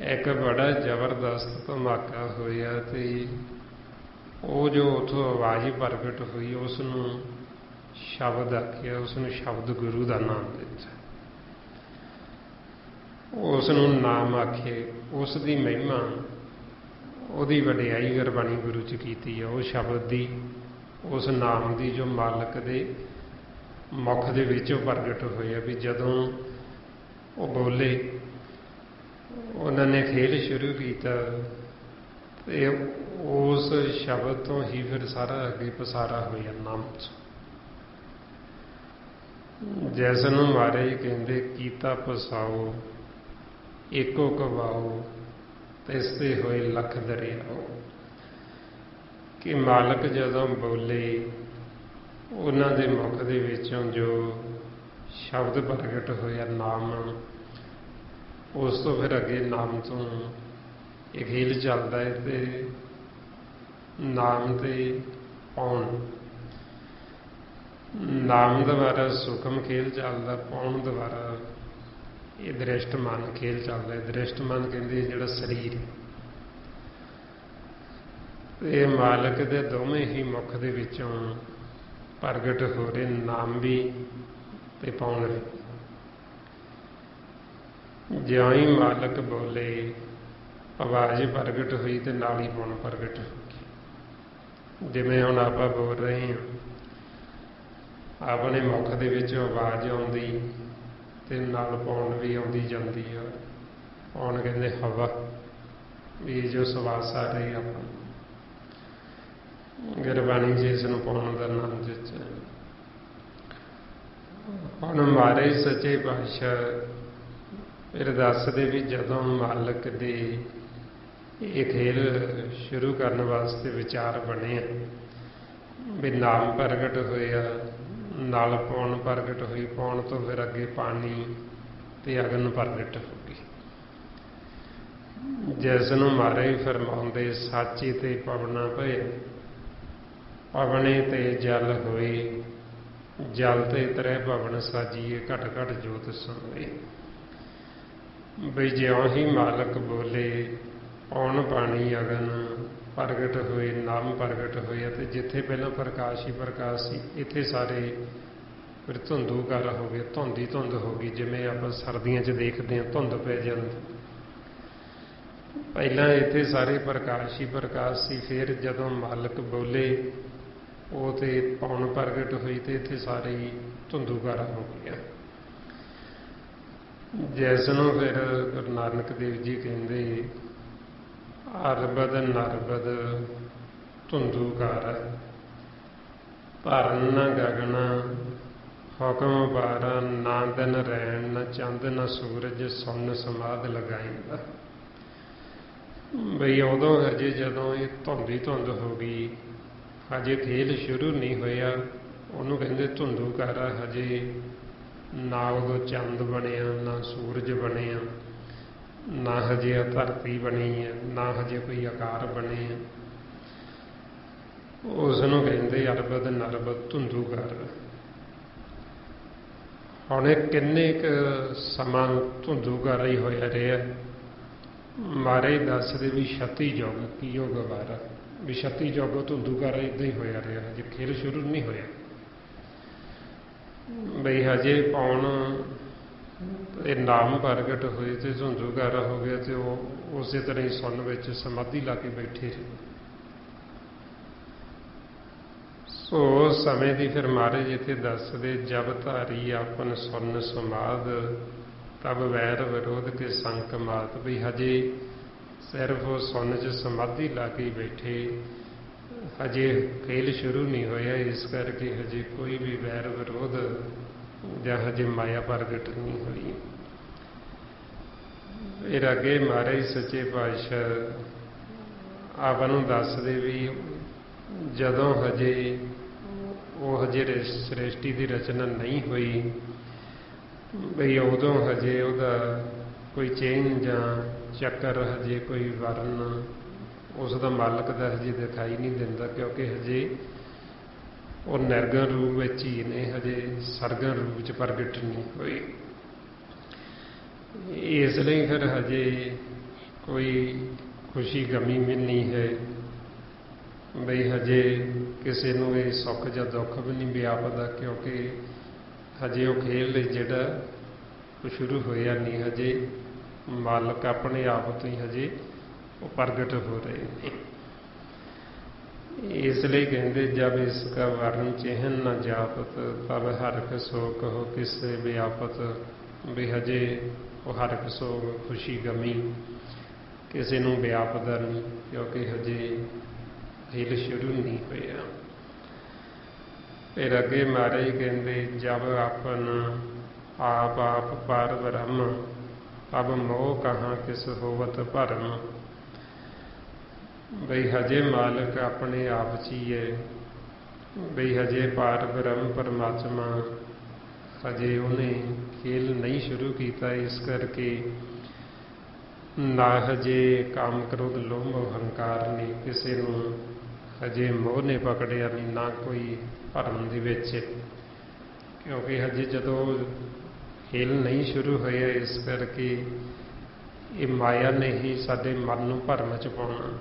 ਇੱਕ ਬੜਾ ਜ਼ਬਰਦਸਤ ਧਮਾਕਾ ਹੋਇਆ ਤੇ ਉਹ ਜੋ ਉੱਥੋਂ ਆਵਾਜ਼ ਪ੍ਰਗਟ ਹੋਈ ਉਸ ਨੂੰ ਸ਼ਬਦ ਆਖਿਆ, ਉਸ ਨੂੰ ਸ਼ਬਦ ਗੁਰੂ ਦਾ ਨਾਮ ਦਿੱਤਾ, ਉਸ ਨੂੰ ਨਾਮ ਆਖੇ। ਉਸ ਦੀ ਮਹਿਮਾ, ਉਹਦੀ ਵਡਿਆਈ ਗੁਰਬਾਣੀ ਗੁਰੂ 'ਚ ਕੀਤੀ ਹੈ। ਉਹ ਸ਼ਬਦ ਦੀ, ਉਸ ਨਾਮ ਦੀ ਜੋ ਮਾਲਕ ਦੇ ਮੁਖ ਦੇ ਵਿੱਚੋਂ ਪ੍ਰਗਟ ਹੋਇਆ ਵੀ ਜਦੋਂ ਉਹ ਬੋਲੇ, ਉਹਨਾਂ ਨੇ ਖੇਲ ਸ਼ੁਰੂ ਕੀਤਾ ਤੇ ਉਸ ਸ਼ਬਦ ਤੋਂ ਹੀ ਫਿਰ ਸਾਰਾ ਅੱਗੇ ਪਸਾਰਾ ਹੋਇਆ ਨਾਮ 'ਚ। ਜਿਸ ਨੂੰ ਮਹਾਰਾਜ ਕਹਿੰਦੇ ਕੀਤਾ ਪਸਾਓ ਏਕੋ ਕਵਾਓ ਤਿਸ ਤੇ ਹੋਏ ਲੱਖ ਦਰਿਆਓ। ਕਿ ਮਾਲਕ ਜਦੋਂ ਬੋਲੇ, ਉਹਨਾਂ ਦੇ ਮੁਖ ਦੇ ਵਿੱਚੋਂ ਜੋ ਸ਼ਬਦ ਪ੍ਰਗਟ ਹੋਇਆ ਨਾਮ, ਉਸ ਤੋਂ ਫਿਰ ਅੱਗੇ ਨਾਮ ਤੋਂ ਇਹ ਖੇਲ ਚੱਲਦਾ ਹੈ ਤੇ ਨਾਮ ਤੇ ਪਾਉਣ, ਨਾਮ ਦੁਆਰਾ ਸੁਖਮ ਖੇਲ ਚੱਲਦਾ, ਪਾਉਣ ਦੁਆਰਾ ਇਹ ਦ੍ਰਿਸ਼ਟ ਮਨ ਖੇਲ ਚੱਲਦਾ। ਦ੍ਰਿਸ਼ਟ ਮਨ ਕਹਿੰਦੇ ਜਿਹੜਾ ਸਰੀਰ, ਇਹ ਮਾਲਕ ਦੇ ਦੋਵੇਂ ਹੀ ਮੁਖ ਦੇ ਵਿੱਚੋਂ ਪ੍ਰਗਟ ਹੋ ਰਹੇ, ਨਾਮ ਵੀ ਤੇ ਪਾਉਣ ਵੀ। ਜਿਉਂ ਹੀ ਮਾਲਕ ਬੋਲੇ, ਆਵਾਜ਼ ਪ੍ਰਗਟ ਹੋਈ ਤੇ ਨਾਲ ਹੀ ਪਾਉਣ ਪ੍ਰਗਟ ਹੋ ਗਈ। ਜਿਵੇਂ ਹੁਣ ਆਪਾਂ ਬੋਲ ਰਹੇ ਹਾਂ, ਆਪਣੇ ਮੁਖ ਦੇ ਵਿੱਚੋਂ ਆਵਾਜ਼ ਆਉਂਦੀ ਤੇ ਨਾਲ ਪਾਉਣ ਵੀ ਆਉਂਦੀ ਜਾਂਦੀ ਆ। ਪਾਉਣ ਕਹਿੰਦੇ ਹਵਾ, ਵੀ ਜੋ ਸਵਾਸ ਆ ਰਹੀ ਆਪਾਂ ਗੁਰਬਾਣੀ ਜੀ ਇਸ ਨੂੰ ਪਾਉਣ ਦਾ ਨਾਮ ਦਿੱਤਾ। ਹੁਣ ਮਹਾਰਾਜ ਸੱਚੇ ਪਾਤਸ਼ਾਹ ਫਿਰ ਦੱਸਦੇ ਵੀ ਜਦੋਂ ਮਾਲਕ ਦੇ ਇਹ ਖੇਲ ਸ਼ੁਰੂ ਕਰਨ ਵਾਸਤੇ ਵਿਚਾਰ ਬਣਿਆ ਵੀ ਨਾਮ ਪ੍ਰਗਟ ਹੋਇਆ, ਨਾਲ ਪੌਣ ਪ੍ਰਗਟ ਹੋਈ, ਪੌਣ ਤੋਂ ਫਿਰ ਅੱਗੇ ਪਾਣੀ ਤੇ ਅਗਨ ਪ੍ਰਗਟ ਹੋ ਗਈ। ਜਿਸ ਨੂੰ ਮਹਾਰਾਜ ਫਰਮਾਉਂਦੇ ਸਾਚੀ ਤੇ ਪਵਨਾ ਭਏ, ਪਵਨੇ ਤੇ ਜਲ ਹੋਏ, ਜਲ ਤੇ ਤਰੇ ਪਵਨ ਸਾਜੀਏ, ਘਟ ਘਟ ਜੋਤ ਸੋਏ। ਬਈ ਜਿਉਂ ਹੀ ਮਾਲਕ ਬੋਲੇ, ਪੌਣ ਪਾਣੀ ਅਗਨ ਪ੍ਰਗਟ ਹੋਏ, ਨਾਮ ਪ੍ਰਗਟ ਹੋਇਆ ਤੇ ਜਿੱਥੇ ਪਹਿਲਾਂ ਪ੍ਰਕਾਸ਼ ਹੀ ਪ੍ਰਕਾਸ਼ ਸੀ, ਇੱਥੇ ਸਾਰੇ ਫਿਰ ਧੁੰਦੂਕਾਰ ਹੋ ਗਏ, ਧੁੰਦ ਹੀ ਧੁੰਦ ਹੋ ਗਈ। ਜਿਵੇਂ ਆਪਾਂ ਸਰਦੀਆਂ 'ਚ ਦੇਖਦੇ ਹਾਂ ਧੁੰਦ ਪੈ ਜਾਂਦੀ, ਪਹਿਲਾਂ ਇੱਥੇ ਸਾਰੇ ਪ੍ਰਕਾਸ਼ ਹੀ ਪ੍ਰਕਾਸ਼ ਸੀ, ਫਿਰ ਜਦੋਂ ਮਾਲਕ ਬੋਲੇ ਉਹ ਤੇ ਪੌਣ ਪ੍ਰਗਟ ਹੋਈ ਤੇ ਇੱਥੇ ਸਾਰੇ ਹੀ ਧੁੰਦੂਕਾਰਾ ਹੋ ਗਿਆ। ਜਿਸ ਨੂੰ ਫਿਰ ਗੁਰੂ ਨਾਨਕ ਦੇਵ ਜੀ ਕਹਿੰਦੇ ਅਰਬਦ ਨਰਬਦ ਧੁੰਦੂਕਾਰਾ, ਭਰਨ ਨ ਗਗਨ ਹੁਕਮ ਬਾਰਾ, ਨਾ ਦਿਨ ਰੈਣ ਨ ਚੰਦ ਨ ਸੂਰਜ, ਸੁੰਨ ਸਮਾਧ ਲਗਾਈਂਦਾ। ਬਈ ਉਦੋਂ ਹਜੇ ਜਦੋਂ ਇਹ ਧੁੰਦੀ ਧੁੰਦ ਹੋ ਗਈ, ਹਜੇ ਖੇਲ ਸ਼ੁਰੂ ਨਹੀਂ ਹੋਇਆ, ਉਹਨੂੰ ਕਹਿੰਦੇ ਧੁੰਦੂਕਾਰਾ। ਹਜੇ ਨਾ ਉਦੋਂ ਚੰਦ ਬਣਿਆ, ਨਾ ਸੂਰਜ ਬਣਿਆ, ਨਾ ਹਜੇ ਧਰਤੀ ਬਣੀ ਹੈ, ਨਾ ਹਜੇ ਕੋਈ ਆਕਾਰ ਬਣੇ ਹੈ। ਉਸ ਨੂੰ ਕਹਿੰਦੇ ਅਰਬਦ ਨਰਬਦ ਧੁੰਦੂਕਾਰਾ। ਹੁਣ ਇਹ ਕਿੰਨੇ ਕੁ ਸਮਾਂ ਧੁੰਦੂਕਾਰਾ ਹੀ ਹੋਇਆ ਰਿਹਾ। ਮਹਾਰਾਜ ਦੱਸਦੇ ਵੀ 36 ਯੁੱਗ ਕੀ ਯੁੱਗ ਵਾਰਾ, ਵੀ 36 ਯੁੱਗ ਧੁੰਦੂਕਾਰਾ ਇੱਦਾਂ ਹੀ ਹੋਇਆ ਰਿਹਾ, ਹਜੇ ਖੇਲ ਸ਼ੁਰੂ ਨਹੀਂ ਹੋਇਆ। ਬਈ ਹਜੇ ਪੌਣ ਇਹ ਨਾਮ ਪ੍ਰਗਟ ਹੋਏ ਤੇ ਧੁੰਦੂਕਾਰਾ ਹੋ ਗਿਆ ਤੇ ਉਹ ਉਸੇ ਤਰ੍ਹਾਂ ਹੀ ਸੁੰਨ ਵਿੱਚ ਸਮਾਧੀ ਲਾ ਕੇ ਬੈਠੇ ਰਹੇ। ਸੋ ਉਸ ਸਮੇਂ ਦੀ ਫਿਰ ਮਹਾਰਾਜ ਇੱਥੇ ਦੱਸਦੇ ਜਬ ਧਾਰੀ ਆਪਨ ਸੁੰਨ ਸਮਾਧ, ਤਬ ਵੈਰ ਵਿਰੋਧ ਕੇ ਸੰਕ ਮਾਤ। ਵੀ ਹਜੇ ਸਿਰਫ ਉਹ ਸੁੰਨ 'ਚ ਸਮਾਧੀ ਲਾ ਕੇ ਬੈਠੇ, ਹਜੇ ਖੇਲ ਸ਼ੁਰੂ ਨਹੀਂ ਹੋਇਆ, ਇਸ ਕਰਕੇ ਹਜੇ ਕੋਈ ਵੀ ਵੈਰ ਵਿਰੋਧ ਜਾਂ ਹਜੇ ਮਾਇਆ ਪ੍ਰਗਟ ਨਹੀਂ ਹੋਈ। ਫਿਰ ਅੱਗੇ ਮਹਾਰਾਜ ਸੱਚੇ ਪਾਤਸ਼ਾਹ ਆਪਾਂ ਨੂੰ ਦੱਸਦੇ ਵੀ ਜਦੋਂ ਹਜੇ ਸ੍ਰਿਸ਼ਟੀ ਦੀ ਰਚਨਾ ਨਹੀਂ ਹੋਈ, ਬਈ ਉਦੋਂ ਹਜੇ ਉਹਦਾ ਕੋਈ ਚੇਨ ਜਾਂ ਚੱਕਰ, ਹਜੇ ਕੋਈ ਵਰਨ ਉਸ ਦਾ ਮਾਲਕ ਦਾ ਹਜੇ ਦਿਖਾਈ ਨਹੀਂ ਦਿੰਦਾ, ਕਿਉਂਕਿ ਹਜੇ ਉਹ ਨਿਰਗੁਣ ਰੂਪ ਵਿੱਚ ਹੀ ਨੇ, ਹਜੇ ਸਰਗੁਣ ਰੂਪ 'ਚ ਪ੍ਰਗਟ ਨਹੀਂ ਹੋਏ। ਇਸ ਲਈ ਫਿਰ ਹਜੇ ਕੋਈ ਖੁਸ਼ੀ ਗਮੀ ਵੀ ਨਹੀਂ ਹੈ, ਬਈ ਹਜੇ ਕਿਸੇ ਨੂੰ ਇਹ ਸੁੱਖ ਜਾਂ ਦੁੱਖ ਵੀ ਨਹੀਂ ਵਿਆਪਦਾ, ਕਿਉਂਕਿ ਹਜੇ ਉਹ ਖੇਲ ਜਿਹੜਾ ਉਹ ਸ਼ੁਰੂ ਹੋਇਆ ਨਹੀਂ। ਹਜੇ ਮਾਲਕ ਆਪਣੇ ਆਪ ਤੋਂ ਹੀ ਹਜੇ ਉਹ ਪ੍ਰਗਟ ਹੋ ਰਹੇ ਨੇ। ਇਸ ਲਈ ਕਹਿੰਦੇ ਜਬ ਇਸਕਾ ਵਰਨ ਚਿਹਨ ਨ ਜਾਪਤ, ਤਬ ਹਰਖ ਸੋਕ ਹੋ ਕਿਸੇ ਵਿਆਪਤ। ਵੀ ਹਜੇ ਉਹ ਹਰਖ ਸੋਕ ਖੁਸ਼ੀ ਗਮੀ ਕਿਸੇ ਨੂੰ ਵਿਆਪਦਾ ਨਹੀਂ, ਕਿਉਂਕਿ ਹਜੇ ਖੇਲ ਸ਼ੁਰੂ ਨਹੀਂ ਹੋਇਆ। ਫਿਰ ਅੱਗੇ ਮਹਾਰਾਜ ਕਹਿੰਦੇ ਜਬ ਆਪਨ ਆਪ ਆਪ ਪਰ ਬ੍ਰਹਮ, ਤਬ ਮੋਹ ਕਹਾਂ ਕਿਸ ਹੋਵਤ ਭਰਮ। ਬਈ ਹਜੇ ਮਾਲਕ ਆਪਣੇ ਆਪ 'ਚ ਹੀ ਹੈ, ਬਈ ਹਜੇ ਪਾਰ ਬ੍ਰਹਮ ਪਰਮਾਤਮਾ ਹਜੇ ਉਹਨੇ ਖੇਲ ਨਹੀਂ ਸ਼ੁਰੂ ਕੀਤਾ, ਇਸ ਕਰਕੇ ਨਾ ਹਜੇ ਕਾਮ ਕ੍ਰੋਧ ਲੋਭ ਹੰਕਾਰ ਨੇ ਕਿਸੇ ਨੂੰ ਹਜੇ ਮੋਹ ਨੇ ਪਕੜਿਆ ਨਹੀਂ, ਨਾ ਕੋਈ ਭਰਮ ਦੇ ਵਿੱਚ, ਕਿਉਂਕਿ ਹਜੇ ਜਦੋਂ ਖੇਲ ਨਹੀਂ ਸ਼ੁਰੂ ਹੋਇਆ, ਇਸ ਕਰਕੇ ਇਹ ਮਾਇਆ ਨੇ ਹੀ ਸਾਡੇ ਮਨ ਨੂੰ ਭਰਮ 'ਚ ਪਾਉਣਾ।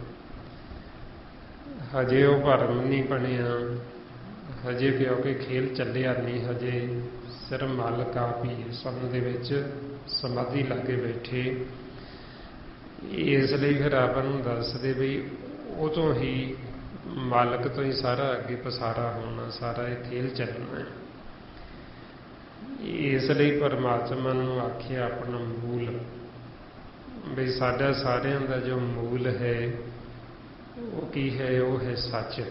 ਹਜੇ ਉਹ ਭਰਮ ਨਹੀਂ ਬਣਿਆ, ਹਜੇ ਕਿਉਂਕਿ ਖੇਲ ਚੱਲਿਆ ਨਹੀਂ, ਹਜੇ ਸਿਰਫ ਮਾਲਕ ਆਪ ਹੀ ਸੁਣ ਦੇ ਵਿੱਚ ਸਮਾਧੀ ਲਾ ਕੇ ਬੈਠੇ। ਇਸ ਲਈ ਫਿਰ ਆਪਾਂ ਨੂੰ ਦੱਸਦੇ ਵੀ ਉਹ ਤੋਂ ਹੀ ਮਾਲਕ ਤੋਂ ਹੀ ਸਾਰਾ ਅੱਗੇ ਪਸਾਰਾ ਹੋਣਾ, ਸਾਰਾ ਇਹ ਖੇਲ ਚੱਲਣਾ ਹੈ। ਇਸ ਲਈ ਪਰਮਾਤਮਾ ਨੂੰ ਆਖਿਆ ਆਪਣਾ ਮੂਲ, ਵੀ ਸਾਡਾ ਸਾਰਿਆਂ ਦਾ ਜੋ ਮੂਲ ਹੈ ਉਹ ਕੀ ਹੈ? ਉਹ ਹੈ ਸੱਚ।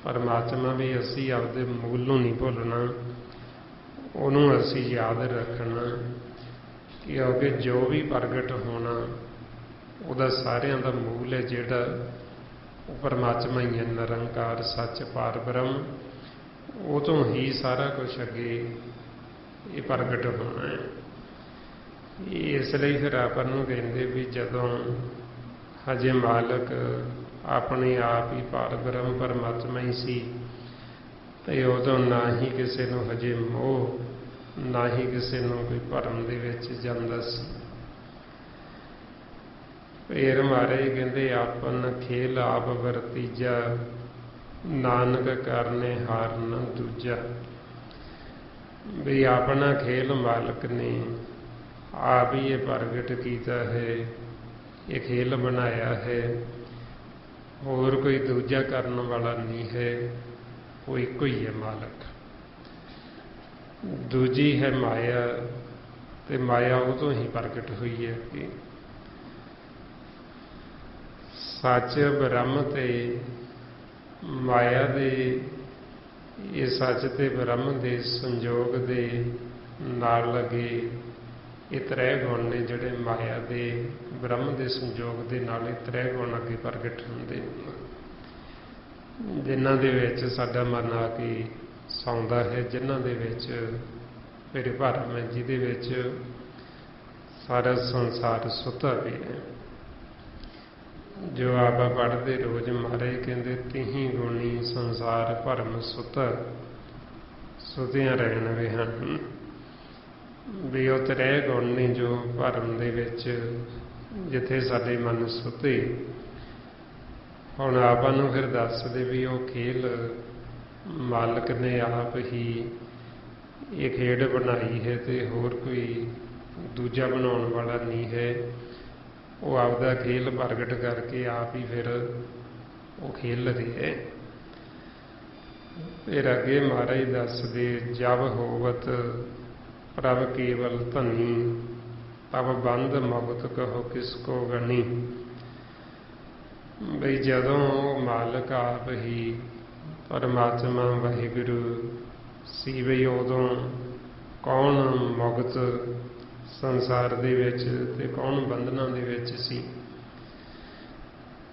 ਪਰਮਾਤਮਾ ਵੀ ਅਸੀਂ ਆਪਦੇ ਮੂਲ ਨੂੰ ਨਹੀਂ ਭੁੱਲਣਾ, ਉਹਨੂੰ ਅਸੀਂ ਯਾਦ ਰੱਖਣਾ, ਕਿਉਂਕਿ ਜੋ ਵੀ ਪ੍ਰਗਟ ਹੋਣਾ ਉਹਦਾ ਸਾਰਿਆਂ ਦਾ ਮੂਲ ਹੈ ਜਿਹੜਾ ਉਹ ਪਰਮਾਤਮਾ ਹੀ ਹੈ, ਨਿਰੰਕਾਰ ਸੱਚ ਪਾਰ ਬ੍ਰਹਮ। ਉਹ ਤੋਂ ਹੀ ਸਾਰਾ ਕੁਝ ਅੱਗੇ ਇਹ ਪ੍ਰਗਟ ਹੋਣਾ ਹੈ। ਇਸ ਲਈ ਫਿਰ ਆਪਾਂ ਨੂੰ ਕਹਿੰਦੇ ਵੀ ਜਦੋਂ ਹਜੇ ਮਾਲਕ ਆਪਣੇ ਆਪ ਹੀ ਪਾਰ ਬ੍ਰਹਮ ਪਰਮਾਤਮਾ ਹੀ ਸੀ, ਤੇ ਉਦੋਂ ਨਾ ਹੀ ਕਿਸੇ ਨੂੰ ਹਜੇ ਮੋਹ, ਨਾ ਹੀ ਕਿਸੇ ਨੂੰ ਕੋਈ ਭਰਮ ਦੇ ਵਿੱਚ ਜਾਂਦਾ ਸੀ। ਫਿਰ ਮਹਾਰਾਜ ਕਹਿੰਦੇ ਆਪਨ ਖੇਲ ਆਪ ਵਰਤੀਜਾ, ਨਾਨਕ ਕਰਨੇ ਹਾਰ ਨ ਦੂਜਾ। ਵੀ ਆਪਣਾ ਖੇਲ ਮਾਲਕ ਨੇ ਆਪ ਹੀ ਇਹ ਪ੍ਰਗਟ ਕੀਤਾ ਹੈ, ਇਹ ਖੇਲ ਬਣਾਇਆ ਹੈ, ਹੋਰ ਕੋਈ ਦੂਜਾ ਕਰਨ ਵਾਲਾ ਨਹੀਂ ਹੈ, ਉਹ ਇੱਕੋ ਹੀ ਹੈ ਮਾਲਕ। ਦੂਜੀ ਹੈ ਮਾਇਆ, ਤੇ ਮਾਇਆ ਉਹ ਤੋਂ ਹੀ ਪ੍ਰਗਟ ਹੋਈ ਹੈ ਕਿ ਸੱਚ ਬ੍ਰਹਮ ਤੇ ਮਾਇਆ ਦੇ, ਇਹ ਸੱਚ ਤੇ ਬ੍ਰਹਮ ਦੇ ਸੰਜੋਗ ਦੇ ਨਾਲ ਲੱਗੇ ਇਹ ਤ੍ਰੈ ਗੁਣ ਨੇ, ਜਿਹੜੇ ਮਾਇਆ ਦੇ ਬ੍ਰਹਮ ਦੇ ਸੰਜੋਗ ਦੇ ਨਾਲ ਇਹ ਤ੍ਰੈ ਗੁਣ ਅੱਗੇ ਪ੍ਰਗਟ ਹੁੰਦੇ ਨੇ, ਜਿਨ੍ਹਾਂ ਦੇ ਵਿੱਚ ਸਾਡਾ ਮਨ ਆ ਕੇ ਸੌਂਦਾ ਹੈ, ਜਿਨ੍ਹਾਂ ਦੇ ਵਿੱਚ ਮੇਰੇ ਭਰਮ ਹੈ, ਜਿਹਦੇ ਵਿੱਚ ਸਾਰਾ ਸੰਸਾਰ ਸੁੱਤਾ ਪਿਆ ਹੈ। ਜੋ ਆਪਾਂ ਪੜ੍ਹਦੇ ਰੋਜ਼, ਮਹਾਰਾਜ ਕਹਿੰਦੇ ਤਿਹੀ ਗੁਣੀ ਸੰਸਾਰ ਭਰਮ ਸੁੱਤਾ, ਸੁੱਤਿਆਂ ਰਹਿਣ ਵੇ ਹਨ। ਵੀ ਉਹ ਤ੍ਰੈ ਗੁਣ ਨੇ ਜੋ ਭਰਮ ਦੇ ਵਿੱਚ, ਜਿੱਥੇ ਸਾਡੇ ਮਨ ਸੁੱਤੇ। ਹੁਣ ਆਪਾਂ ਨੂੰ ਫਿਰ ਦੱਸਦੇ ਵੀ ਉਹ ਖੇਲ ਮਾਲਕ ਨੇ ਆਪ ਹੀ ਇਹ ਖੇਡ ਬਣਾਈ ਹੈ, ਤੇ ਹੋਰ ਕੋਈ ਦੂਜਾ ਬਣਾਉਣ ਵਾਲਾ ਨਹੀਂ ਹੈ। ਉਹ ਆਪਦਾ ਖੇਲ ਪ੍ਰਗਟ ਕਰਕੇ ਆਪ ਹੀ ਫਿਰ ਉਹ ਖੇਲ ਰਿਹਾ ਹੈ। ਫਿਰ ਅੱਗੇ ਮਹਾਰਾਜ ਦੱਸਦੇ, ਜਬ ਹੋਵਤ ਪ੍ਰਭ ਕੇਵਲ ਧਨੀ, ਤਬ ਬੰਧ ਮੁਕਤ ਕਹੋ ਕਿਸ ਕੋ ਗਣੀ। ਬਈ ਜਦੋਂ ਮਾਲਕ ਆਪ ਹੀ ਪਰਮਾਤਮਾ ਵਾਹਿਗੁਰੂ ਸੀ, ਬਈ ਉਦੋਂ ਕੌਣ ਮੁਕਤ ਸੰਸਾਰ ਦੇ ਵਿੱਚ ਤੇ ਕੌਣ ਬੰਧਨਾਂ ਦੇ ਵਿੱਚ ਸੀ।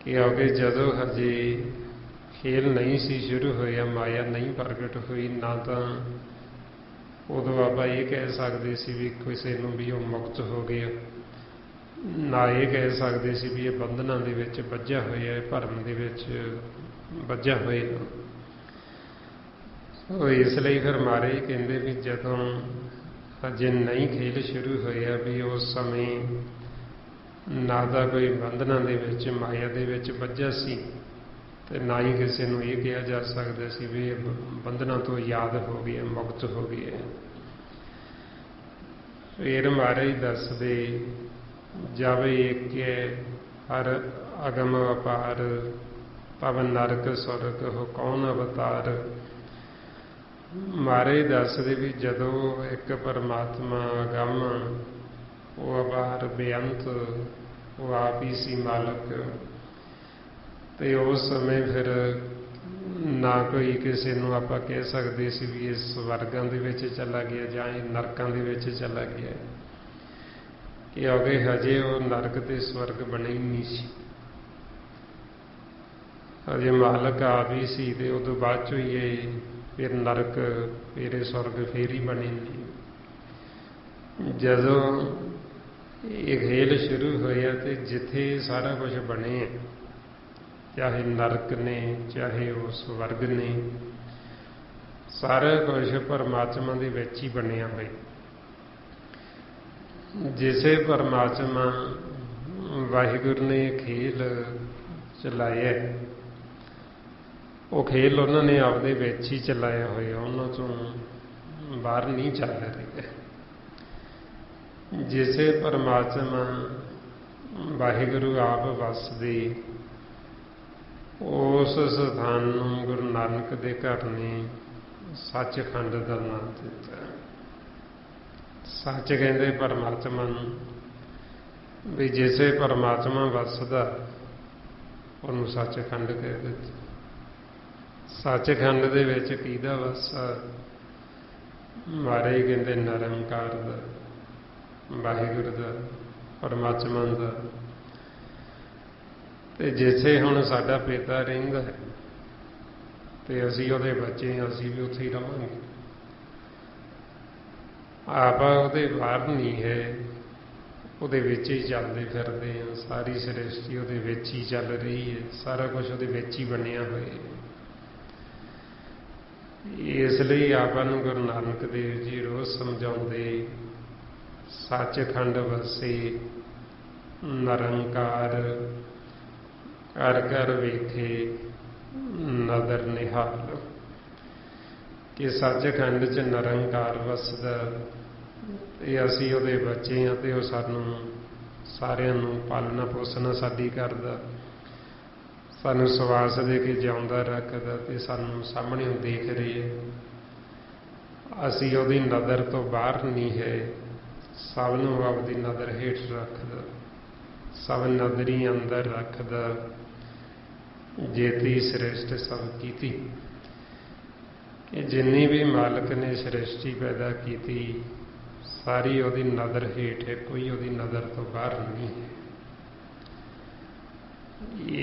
ਕਿਉਂਕਿ ਜਦੋਂ ਹਜੇ ਖੇਲ ਨਹੀਂ ਸੀ ਸ਼ੁਰੂ ਹੋਇਆ, ਮਾਇਆ ਨਹੀਂ ਪ੍ਰਗਟ ਹੋਈ, ਨਾ ਤਾਂ ਉਦੋਂ ਆਪਾਂ ਇਹ ਕਹਿ ਸਕਦੇ ਸੀ ਵੀ ਕਿਸੇ ਨੂੰ ਵੀ ਉਹ ਮੁਕਤ ਹੋ ਗਿਆ, ਨਾ ਇਹ ਕਹਿ ਸਕਦੇ ਸੀ ਵੀ ਇਹ ਬੰਧਨਾਂ ਦੇ ਵਿੱਚ ਬੱਝਾ ਹੋਇਆ, ਭਰਮ ਦੇ ਵਿੱਚ ਬੱਝਾ ਹੋਇਆ। ਸੋ ਇਸ ਲਈ ਫਿਰ ਮਹਾਰਾਜ ਕਹਿੰਦੇ ਵੀ ਜਦੋਂ ਅਜੇ ਨਹੀਂ ਖੇਲ ਸ਼ੁਰੂ ਹੋਇਆ, ਵੀ ਉਸ ਸਮੇਂ ਨਾ ਤਾਂ ਕੋਈ ਬੰਧਨਾਂ ਦੇ ਵਿੱਚ ਮਾਇਆ ਦੇ ਵਿੱਚ ਬੱਝਾ ਸੀ, ਤੇ ਨਾ ਹੀ ਕਿਸੇ ਨੂੰ ਇਹ ਕਿਹਾ ਜਾ ਸਕਦਾ ਸੀ ਵੀ ਇਹ ਬੰਧਨਾਂ ਤੋਂ ਆਜ਼ਾਦ ਹੋ ਗਿਆ, ਮੁਕਤ ਹੋ ਗਿਆ। ਫਿਰ ਮਹਾਰਾਜ ਦੱਸਦੇ, ਜਬ ਏਕੈ ਹਰ ਅਗਮ ਅਪਾਰ, ਤਬ ਨਰਕ ਸੁਰਗ ਹੋ ਕੌਣ ਅਵਤਾਰ। ਮਹਾਰਾਜ ਦੱਸਦੇ ਵੀ ਜਦੋਂ ਇੱਕ ਪਰਮਾਤਮਾ ਅਗੰਮ, ਉਹ ਅਪਾਰ ਬੇਅੰਤ, ਉਹ ਆਪ ਹੀ ਸੀ ਮਾਲਕ, ਤੇ ਉਸ ਸਮੇਂ ਫਿਰ ਨਾ ਕੋਈ ਕਿਸੇ ਨੂੰ ਆਪਾਂ ਕਹਿ ਸਕਦੇ ਸੀ ਵੀ ਇਹ ਸਵਰਗਾਂ ਦੇ ਵਿੱਚ ਚਲਾ ਗਿਆ ਜਾਂ ਇਹ ਨਰਕਾਂ ਦੇ ਵਿੱਚ ਚਲਾ ਗਿਆ, ਕਿਉਂਕਿ ਹਜੇ ਉਹ ਨਰਕ ਤੇ ਸਵਰਗ ਬਣੇ ਹੀ ਨਹੀਂ ਸੀ। ਹਜੇ ਮਾਲਕ ਆਪ ਹੀ ਸੀ, ਤੇ ਉਦੋਂ ਬਾਅਦ ਚੋਂ ਹੀ ਇਹ ਫਿਰ ਨਰਕ, ਫਿਰ ਇਹ ਸਵਰਗ ਫਿਰ ਹੀ ਬਣੇ ਨੇ। ਜਦੋਂ ਇਹ ਖੇਲ ਸ਼ੁਰੂ ਹੋਇਆ ਤੇ ਜਿੱਥੇ ਸਾਰਾ ਕੁਝ ਬਣੇ, ਚਾਹੇ ਨਰਕ ਨੇ ਚਾਹੇ ਉਹ ਸਵਰਗ ਨੇ, ਸਾਰਾ ਕੁਝ ਪਰਮਾਤਮਾ ਦੇ ਵਿੱਚ ਹੀ ਬਣਿਆ ਹੋਇਆ। ਜਿਸੇ ਪਰਮਾਤਮਾ ਵਾਹਿਗੁਰੂ ਨੇ ਖੇਲ ਚਲਾਇਆ, ਉਹ ਖੇਲ ਉਹਨਾਂ ਨੇ ਆਪਦੇ ਵਿੱਚ ਹੀ ਚਲਾਇਆ ਹੋਇਆ, ਉਹਨਾਂ ਤੋਂ ਬਾਹਰ ਨਹੀਂ ਚੱਲ ਰਿਹਾ। ਜਿਸੇ ਪਰਮਾਤਮਾ ਵਾਹਿਗੁਰੂ ਆਪ ਵਸਦੇ, ਉਸ ਸਥਾਨ ਨੂੰ ਗੁਰੂ ਨਾਨਕ ਦੇ ਘਰ ਨੇ ਸੱਚਖੰਡ ਦਾ ਨਾਮ ਦਿੱਤਾ। ਸੱਚ ਕਹਿੰਦੇ ਪਰਮਾਤਮਾ ਨੂੰ, ਵੀ ਜਿਸੇ ਪਰਮਾਤਮਾ ਵਸਦਾ ਉਹਨੂੰ ਸੱਚਖੰਡ ਕਹਿ ਦਿੱਤਾ। ਸੱਚਖੰਡ ਦੇ ਵਿੱਚ ਕਿਹਦਾ ਵਾਸਾ? ਮਹਾਰਾਜ ਕਹਿੰਦੇ ਨਿਰੰਕਾਰ ਦਾ, ਵਾਹਿਗੁਰੂ ਦਾ, ਪਰਮਾਤਮਾ ਦਾ। ਤੇ ਜਿੱਥੇ ਹੁਣ ਸਾਡਾ ਪਿਤਾ ਰਹਿੰਦਾ ਹੈ ਤੇ ਅਸੀਂ ਉਹਦੇ ਬੱਚੇ ਹਾਂ, ਅਸੀਂ ਵੀ ਉੱਥੇ ਹੀ ਰਵਾਂਗੇ। ਆਪਾਂ ਉਹਦੇ ਬਾਹਰ ਨਹੀਂ ਹੈ, ਉਹਦੇ ਵਿੱਚ ਹੀ ਚੱਲਦੇ ਫਿਰਦੇ ਹਾਂ। ਸਾਰੀ ਸ੍ਰਿਸ਼ਟੀ ਉਹਦੇ ਵਿੱਚ ਹੀ ਚੱਲ ਰਹੀ ਹੈ, ਸਾਰਾ ਕੁਝ ਉਹਦੇ ਵਿੱਚ ਹੀ ਬਣਿਆ ਹੋਇਆ ਹੈ। ਇਸ ਲਈ ਆਪਾਂ ਨੂੰ ਗੁਰੂ ਨਾਨਕ ਦੇਵ ਜੀ ਰੋਜ਼ ਸਮਝਾਉਂਦੇ, ਸੱਚਖੰਡ ਵਸੇ ਨਿਰੰਕਾਰ, ਘਰ ਘਰ ਵੇਖੇ ਨਦਰ ਨਿਹਾਲ। ਕਿ ਸੱਚਖੰਡ 'ਚ ਨਿਰੰਕਾਰ ਵਸਦਾ, ਤੇ ਅਸੀਂ ਉਹਦੇ ਬੱਚੇ ਹਾਂ, ਤੇ ਉਹ ਸਾਨੂੰ ਸਾਰਿਆਂ ਨੂੰ ਪਾਲਣਾ ਪੋਸਣਾ ਸਾਡੀ ਕਰਦਾ, ਸਾਨੂੰ ਸਵਾਸ ਦੇ ਕੇ ਜਿਉਂਦਾ ਰੱਖਦਾ ਤੇ ਸਾਨੂੰ ਸਾਹਮਣੇ ਦੇਖ ਰਹੇ ਹੈ। ਅਸੀਂ ਉਹਦੀ ਨਜ਼ਰ ਤੋਂ ਬਾਹਰ ਨਹੀਂ ਹੈ, ਸਭ ਨੂੰ ਆਪਦੀ ਨਜ਼ਰ ਹੇਠ ਰੱਖਦਾ, ਸਭ ਨਜ਼ਰੀ ਅੰਦਰ ਰੱਖਦਾ। ਜੇਤੀ ਸ੍ਰਿਸ਼ਟ ਸਭ ਕੀਤੀ, ਕਿ ਜਿੰਨੀ ਵੀ ਮਾਲਕ ਨੇ ਸ੍ਰਿਸ਼ਟੀ ਪੈਦਾ ਕੀਤੀ ਸਾਰੀ ਉਹਦੀ ਨਜ਼ਰ ਹੇਠ ਹੈ, ਕੋਈ ਉਹਦੀ ਨਜ਼ਰ ਤੋਂ ਬਾਹਰ ਨਹੀਂ ਹੈ।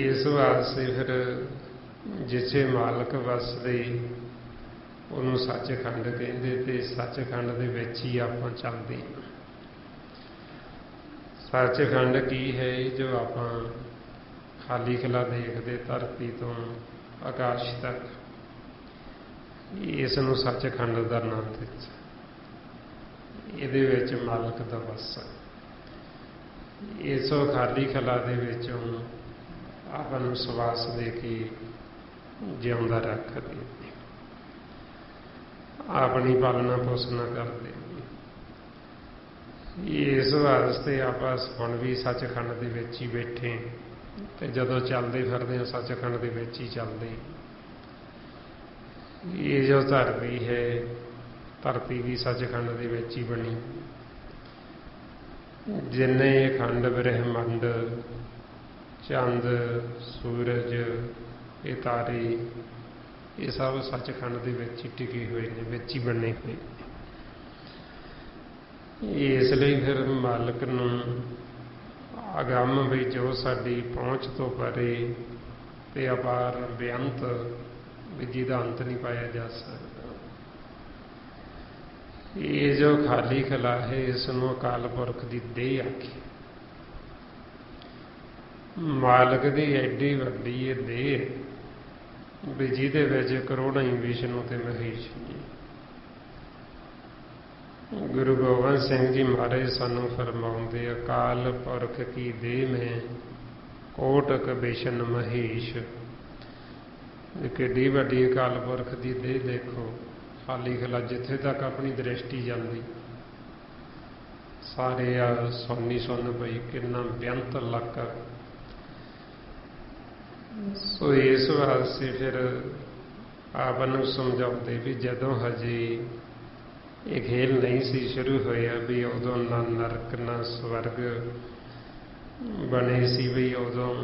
ਇਸ ਵਾਸਤੇ ਫਿਰ ਜਿੱਥੇ ਮਾਲਕ ਵਸਦੇ ਉਹਨੂੰ ਸੱਚਖੰਡ ਕਹਿੰਦੇ, ਤੇ ਸੱਚਖੰਡ ਦੇ ਵਿੱਚ ਹੀ ਆਪਾਂ ਚੱਲਦੇ। ਸੱਚਖੰਡ ਕੀ ਹੈ? ਜੋ ਆਪਾਂ ਖਾਲੀ ਖਲਾ ਦੇਖਦੇ ਧਰਤੀ ਤੋਂ ਆਕਾਸ਼ ਤੱਕ, ਇਸ ਨੂੰ ਸੱਚਖੰਡ ਦਾ ਨਾਮ ਦਿੱਤਾ। ਇਹਦੇ ਵਿੱਚ ਮਾਲਕ ਦਾ ਵਾਸਾ। ਇਸੋ ਖਾਲੀ ਖਲਾ ਦੇ ਵਿੱਚੋਂ ਆਪਾਂ ਨੂੰ ਸਵਾਸ ਦੇ ਕੇ ਜਿਉਂਦਾ ਰੱਖਦੇ, ਆਪਣੀ ਪਾਲਣਾ ਪੋਸਣਾ ਕਰਦੇ। ਇਸ ਵਾਸਤੇ ਆਪਾਂ ਹੁਣ ਵੀ ਸੱਚਖੰਡ ਦੇ ਵਿੱਚ ਹੀ ਬੈਠੇ, ਤੇ ਜਦੋਂ ਚੱਲਦੇ ਫਿਰਦੇ ਹਾਂ ਸੱਚਖੰਡ ਦੇ ਵਿੱਚ ਹੀ ਚੱਲਦੇ। ਇਹ ਜੋ ਧਰਤੀ ਹੈ, ਧਰਤੀ ਵੀ ਸੱਚਖੰਡ ਦੇ ਵਿੱਚ ਹੀ ਬਣੀ। ਜਿੰਨੇ ਅਖੰਡ ਬ੍ਰਹਿਮੰਡ, ਚੰਦ, ਸੂਰਜ, ਇਹ ਤਾਰੇ, ਇਹ ਸਭ ਸੱਚਖੰਡ ਦੇ ਵਿੱਚ ਹੀ ਟਿਕੇ ਹੋਏ ਨੇ, ਵਿੱਚ ਹੀ ਬਣੇ ਹੋਏ। ਇਸ ਲਈ ਫਿਰ ਮਾਲਕ ਨੂੰ ਅਗੰਮ ਵੀ ਜੋ ਸਾਡੀ ਪਹੁੰਚ ਤੋਂ ਪਰੇ ਤੇ ਅਪਾਰ ਬੇਅੰਤ, ਵੀ ਜਿਹਦਾ ਅੰਤ ਨਹੀਂ ਪਾਇਆ ਜਾ ਸਕਦਾ। ਇਹ ਜੋ ਖਾਲੀ ਖਲਾ ਹੈ, ਇਸ ਨੂੰ ਅਕਾਲ ਪੁਰਖ ਦੀ ਦੇਹ ਆਖੀ। ਮਾਲਕ ਦੀ ਐਡੀ ਵੱਡੀ ਇਹ ਦੇਹ ਵੀ ਜਿਹਦੇ ਵਿੱਚ ਕਰੋੜਾਂ ਹੀ ਵਿਸ਼ਨੂੰ ਤੇ ਮਹੇਸ਼ ਜੀ। ਗੁਰੂ ਗੋਬਿੰਦ ਸਿੰਘ ਜੀ ਮਹਾਰਾਜ ਸਾਨੂੰ ਫਰਮਾਉਂਦੇ, ਅਕਾਲ ਪੁਰਖ ਕੀ ਦੇਹ ਮੈਂ ਕੋਟਿਕ ਵਿਸ਼ਨ ਮਹੇਸ਼। ਕਿੱਡੀ ਵੱਡੀ ਅਕਾਲ ਪੁਰਖ ਦੀ ਦੇਹ ਦੇਖੋ, ਖਾਲੀ ਖਲਾ ਜਿੱਥੇ ਤੱਕ ਆਪਣੀ ਦ੍ਰਿਸ਼ਟੀ ਜਾਂਦੀ ਸਾਰੇ ਆ ਸੋਨੀ ਸੁੰਨ ਪਈ, ਕਿੰਨਾ ਬੇਅੰਤ ਇਲਾਕਾ। ਸੋ ਇਸ ਵਾਸਤੇ ਫਿਰ ਆਪ ਨੂੰ ਸਮਝਾਉਂਦੇ ਵੀ ਜਦੋਂ ਹਜੇ ਇਹ ਖੇਲ ਨਹੀਂ ਸੀ ਸ਼ੁਰੂ ਹੋਇਆ, ਵੀ ਉਦੋਂ ਨਾ ਨਰਕ ਨਾ ਸਵਰਗ ਬਣੇ ਸੀ, ਵੀ ਉਦੋਂ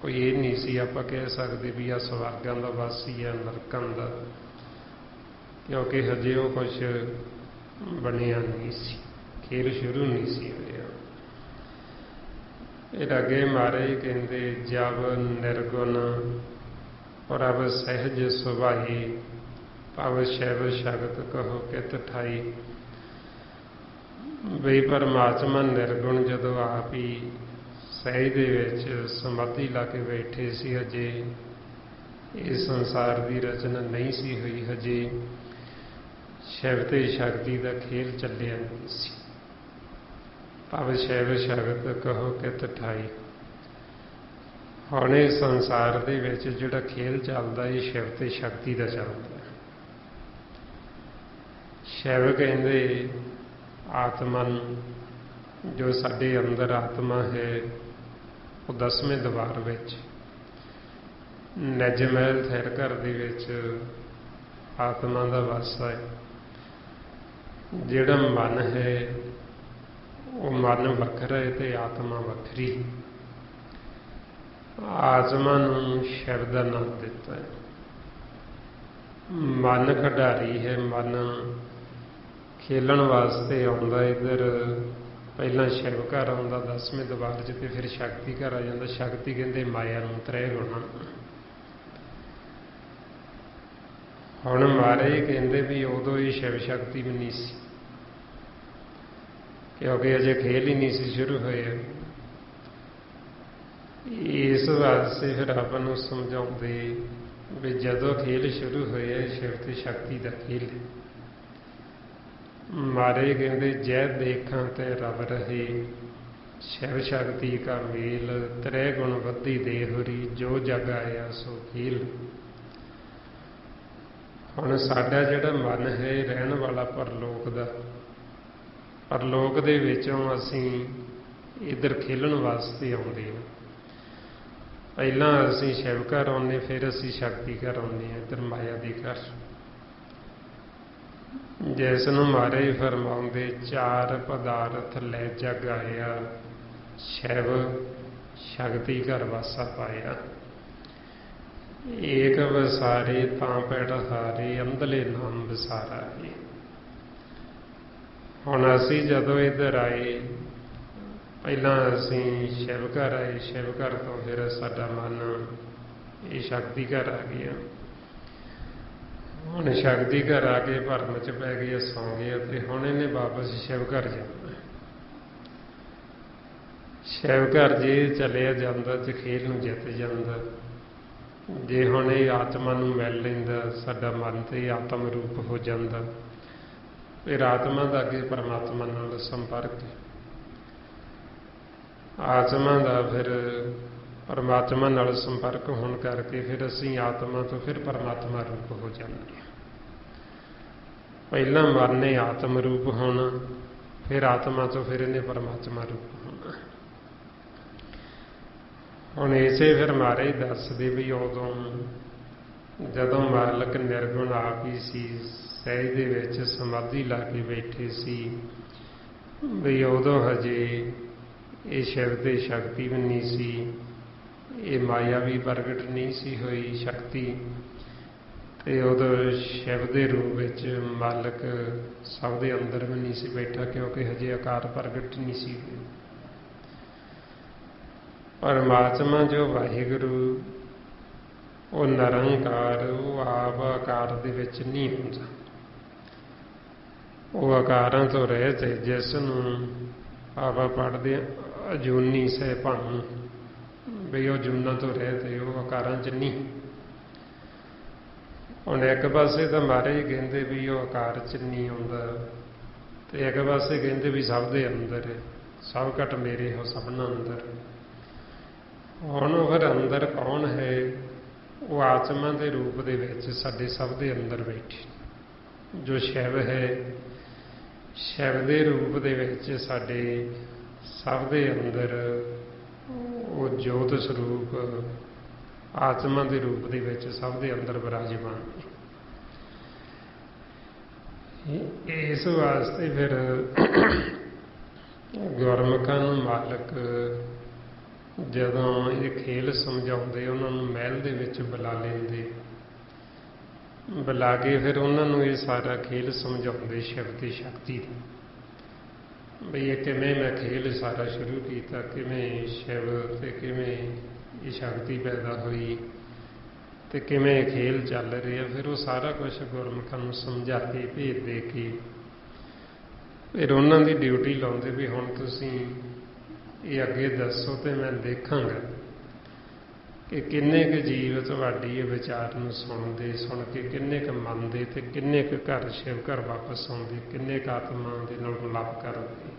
ਕੋਈ ਇਹ ਨਹੀਂ ਸੀ ਆਪਾਂ ਕਹਿ ਸਕਦੇ ਵੀ ਆ ਸਵਰਗਾਂ ਦਾ ਵਾਸੀ ਆ ਨਰਕਾਂ ਦਾ, ਕਿਉਂਕਿ ਹਜੇ ਉਹ ਕੁਛ ਬਣਿਆ ਨਹੀਂ ਸੀ, ਖੇਲ ਸ਼ੁਰੂ ਨਹੀਂ ਸੀ ਹੋਇਆ। ਇਹ ਅੱਗੇ ਮਹਾਰਾਜ ਕਹਿੰਦੇ, ਜਬ ਨਿਰਗੁਣ ਪ੍ਰਭ ਸਹਿਜ ਸੁਭਾਈ, ਭਵ ਸ਼ੈਵ ਸ਼ਗਤ ਕਹੋ ਕਿਤ ਠਾਈ। ਬਈ ਪਰਮਾਤਮਾ ਨਿਰਗੁਣ ਜਦੋਂ ਆਪ ਹੀ ਸਹਿਜ ਦੇ ਵਿੱਚ ਸਮਾਧੀ ਲਾ ਕੇ ਬੈਠੇ ਸੀ, ਹਜੇ ਇਸ ਸੰਸਾਰ ਦੀ ਰਚਨਾ ਨਹੀਂ ਸੀ ਹੋਈ, ਹਜੇ ਸ਼ਿਵ ਤੇ ਸ਼ਕਤੀ ਦਾ ਖੇਲ ਚੱਲਿਆ ਨਹੀਂ ਸੀ। ਭਵ ਸ਼ੈਵ ਸ਼ਗਤ ਕਹੋ ਕਿਤ ਠਾਈ। ਹੁਣ ਇਸ ਸੰਸਾਰ ਦੇ ਵਿੱਚ ਜਿਹੜਾ ਖੇਲ ਚੱਲਦਾ ਇਹ ਸ਼ਿਵ ਤੇ ਸ਼ਕਤੀ ਦਾ ਚੱਲਦਾ। ਸ਼ਿਵ ਕਹਿੰਦੇ ਆਤਮਾ ਨੂੰ, ਜੋ ਸਾਡੇ ਅੰਦਰ ਆਤਮਾ ਹੈ, ਉਹ 10ਵੇਂ ਦਵਾਰ ਵਿੱਚ ਨਿਜ ਮਹਿਲ ਥਿਰ ਘਰ ਦੇ ਵਿੱਚ ਆਤਮਾ ਦਾ ਵਾਸਾ ਹੈ। ਜਿਹੜਾ ਮਨ ਹੈ ਉਹ ਮਨ ਵੱਖਰਾ ਹੈ ਤੇ ਆਤਮਾ ਵੱਖਰੀ। ਆਤਮਾ ਨੂੰ ਸ਼ਿਵ ਦਾ ਨਾਮ ਦਿੱਤਾ ਹੈ। ਮਨ ਖਿਡਾਰੀ ਹੈ, ਮਨ ਖੇਲਣ ਵਾਸਤੇ ਆਉਂਦਾ। ਇੱਧਰ ਪਹਿਲਾਂ ਸ਼ਿਵ ਘਰ ਆਉਂਦਾ 10ਵੇਂ ਦਵਾਰ 'ਚ, ਤੇ ਫਿਰ ਸ਼ਕਤੀ ਘਰ ਆ ਜਾਂਦਾ। ਸ਼ਕਤੀ ਕਹਿੰਦੇ ਮਾਇਆ ਨੂੰ, ਤ੍ਰੈ ਗੁਣਾ। ਹੁਣ ਮਹਾਰਾਜ ਕਹਿੰਦੇ ਵੀ ਉਦੋਂ ਹੀ ਸ਼ਿਵ ਸ਼ਕਤੀ ਵੀ ਨਹੀਂ ਸੀ, ਕਿਉਂਕਿ ਅਜੇ ਖੇਲ ਹੀ ਨਹੀਂ ਸੀ ਸ਼ੁਰੂ ਹੋਇਆ। ਇਸ ਵਾਸਤੇ ਫਿਰ ਆਪਾਂ ਨੂੰ ਸਮਝਾਉਂਦੇ ਵੀ ਜਦੋਂ ਖੇਲ ਸ਼ੁਰੂ ਹੋਇਆ ਸ਼ਿਵ ਤੇ ਸ਼ਕਤੀ ਦਾ ਖੇਲ। ਮਹਾਰਾਜ ਕਹਿੰਦੇ ਜੈ ਦੇਖਾਂ ਤੇ ਰਬ ਰਹੇ, ਸ਼ਿਵ ਸ਼ਕਤੀ ਕਾ ਮੇਲ, ਤ੍ਰੈ ਗੁਣ ਬੱਧੀ ਦੇਹੁਰੀ, ਜੋ ਜਗ ਆਇਆ ਸੋ ਖੇਲ। ਹੁਣ ਸਾਡਾ ਜਿਹੜਾ ਮਨ ਹੈ ਰਹਿਣ ਵਾਲਾ ਪਰਲੋਕ ਦਾ, ਪਰਲੋਕ ਦੇ ਵਿੱਚੋਂ ਅਸੀਂ इधर खेलण वास्ते आउंदे ने। पहलां असीं शिव घर आउंदे, फिर असीं शक्ति घर आउंदे हां, इधर माया दी घर। जिस नूं महाराज फरमाउंदे चार पदार्थ लै जग आया, शिव शक्ति घर वासा पाया। एक वसारे तां पैठ हारे, अंधले नाम विसारा है। हुण असीं जदों इधर आए, पहलां असीं शिव घर आए, शिव घर तो फिर साडा मन ये शक्ति घर आ गया। हुण शक्ति घर आके भरम च पै गए, सौ गए, ते हुण इहने वापस शिव घर जाना। शिव घर जे चलिया जांदा ते खेल नूं जित जांदा। जे हुण ये आत्मा नूं मिल लैंदा, साडा मन ते आत्म रूप हो जांदा, फिर आत्मा दा अगे परमात्मा नाल संपर्क है। आत्मा दा फिर परमात्मा नाल संपर्क होने करके फिर असीं आत्मा तो फिर परमात्मा रूप हो जाते हैं। पहला मन ने आत्म रूप होना, फिर आत्मा तो फिर इन्हें परमात्मा रूप होना। हुण इसे फिर महाराज दसदे भी उदों जदों मालक निर्गुण आप ही सी, सहज दे विच समाधि ला के बैठे सी, भी उदों हजे ये शिव ते शक्ति भी नहीं सी, ये माया भी प्रगट नहीं सी हुई शक्ति, ते उदों शिव दे रूप विच मालक सब दे अंदर भी नहीं सी बैठा, क्योंकि हजे आकार प्रगट नहीं सी हुई। परमात्मा जो वाहिगुरु वो निरंकार, वो आप आकार दे विच नहीं हुंदा, वो आकारां तो रहत है। जिस नूं आवा पढ़दे अजूनी सहभान, भी वो जूना तो रहत है, वो आकारां च नहीं। हुण एक पासे तो महाराज कहंदे भी वो आकार च नहीं आउंदा, ते एक पासे कहंदे भी सब दे अंदर है, सब घट मेरे हो सबना अंदर। हुण फिर अंदर कौन है? वो आत्मा के रूप दे विच साडे सब दे अंदर बैठे जो शिव है। शिव दे रूप दे विच साडे सब दे अंदर वो जोत स्वरूप आत्मा के रूप दे विच सब दे अंदर विराजमान है। इस वास्ते फिर गुरमुखां नूं मालक जदों ये खेल समझाउंदे, उन्होंने महल दे विच बुला लेंदे, बुला के फिर उन्होंने ये सारा खेल समझाउंदे शिव की शक्ति बई ये किवें मैं खेल सारा शुरू किया, किवें शिव ते किवें ये शक्ति पैदा हुई, ते किवें खेल चल रहा। फिर वो सारा कुछ गुरमुखां नूं समझा के भेज दे के फिर उन्हों की ड्यूटी लाउंदे भी हुण तुसीं ये अगे दसो, तो मैं देखांगा कि किन्ने क जीव तुहाडी ये विचार नूं सुणदे, सुन के किन्ने क मनदे, ते किन्ने क घर शिव घर वापस आउंदे, किन्ने क आत्मा दे नाल मिलाप करदे।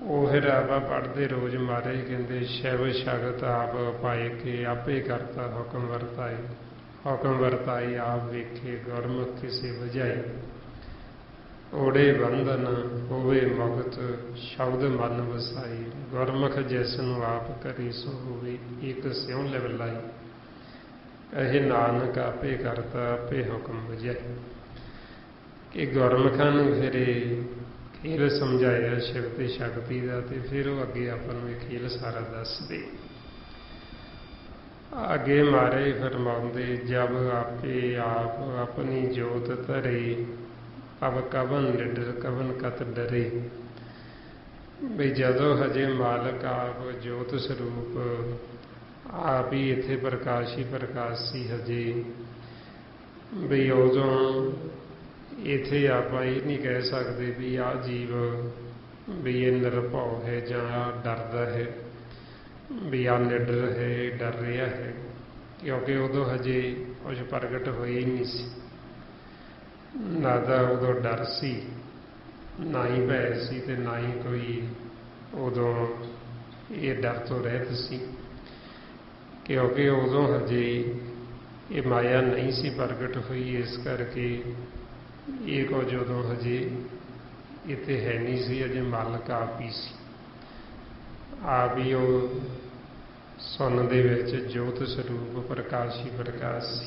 वो फिर आपा पढ़ते रोज महाराज कहते शिव शगत आप पाए के आपे करता हुक्म वरताए, हुक्म वरताए आप वेखे गुरमुख किसे बजाए, ओड़े बंधन होवे मुक्त शब्द मन वसाई, गुरमुख जैसनु आप करी सो होवे एक स्यों लिवलाई, कहे नानक आपे करता आपे हुक्म बजाए। कि गुरमुखां नूं फिर खेल समझाया शिव ते शक्ति का, ते फिर वो अगे आपां नूं खेल सारा दस दे। आगे मारे फरमाउंदे जब आपे आप अपनी जोत धरे, अब कवन निडर कवन कत डरे। भी जदों हजे मालक आप जोत स्वरूप आप ही इत्थे प्रकाश ही प्रकाश सी हजे, भी उदों इत्थे आपां ये नहीं कह सकते भी आ जीव भी ये निरभौ है जां डरदा है, भी आ निडर है डर रहा है, क्योंकि उदों हजे कुछ प्रगट होया ही नहीं सी। ना तो उदों डर सी, ना ही भय सी, ते ना ही कोई उदों ये डर तो रहत सी, क्योंकि उदों हजे ये माया नहीं सी प्रगट हुई। इस करके ये कुछ उदों हजे ਇੱਥੇ ਹੈ ਨਹੀਂ ਸੀ, ਅਜੇ ਮਾਲਕ ਆਪ ਹੀ ਸੀ। ਆਪ ਹੀ ਉਹ ਸੁੰਨ ਦੇ ਵਿੱਚ ਜੋਤ ਸਰੂਪ ਪ੍ਰਕਾਸ਼ ਹੀ ਪ੍ਰਕਾਸ਼ ਸੀ।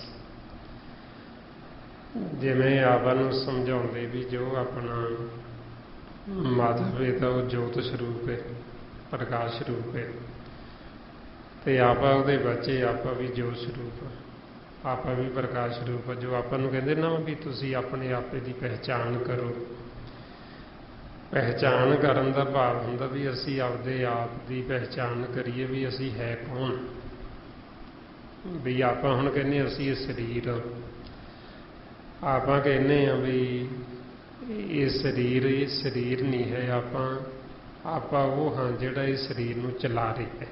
ਜਿਵੇਂ ਆਪਾਂ ਨੂੰ ਸਮਝਾਉਂਦੇ ਵੀ ਜੋ ਆਪਣਾ ਮਾਤਾ ਪਿਤਾ ਉਹ ਜੋਤ ਸਰੂਪ ਹੈ, ਪ੍ਰਕਾਸ਼ ਸਰੂਪ ਹੈ, ਤੇ ਆਪਾਂ ਉਹਦੇ ਬੱਚੇ, ਆਪਾਂ ਵੀ ਜੋਤ ਸਰੂਪ, ਆਪਾਂ ਵੀ ਪ੍ਰਕਾਸ਼ ਸਰੂਪ। ਜੋ ਆਪਾਂ ਨੂੰ ਕਹਿੰਦੇ ਨਾ ਵੀ ਤੁਸੀਂ ਆਪਣੇ ਆਪੇ ਦੀ ਪਹਿਚਾਣ ਕਰੋ। ਪਹਿਚਾਣ ਕਰਨ ਦਾ ਭਾਵ ਹੁੰਦਾ ਵੀ ਅਸੀਂ ਆਪਦੇ ਆਪ ਦੀ ਪਹਿਚਾਣ ਕਰੀਏ ਵੀ ਅਸੀਂ ਹੈ ਕੌਣ। ਵੀ ਆਪਾਂ ਹੁਣ ਕਹਿੰਦੇ ਅਸੀਂ ਇਹ ਸਰੀਰ, ਆਪਾਂ ਕਹਿੰਦੇ ਹਾਂ ਵੀ ਇਹ ਸਰੀਰ ਨਹੀਂ ਹੈ। ਆਪਾਂ ਉਹ ਹਾਂ ਜਿਹੜਾ ਇਹ ਸਰੀਰ ਨੂੰ ਚਲਾ ਰਿਹਾ ਹੈ,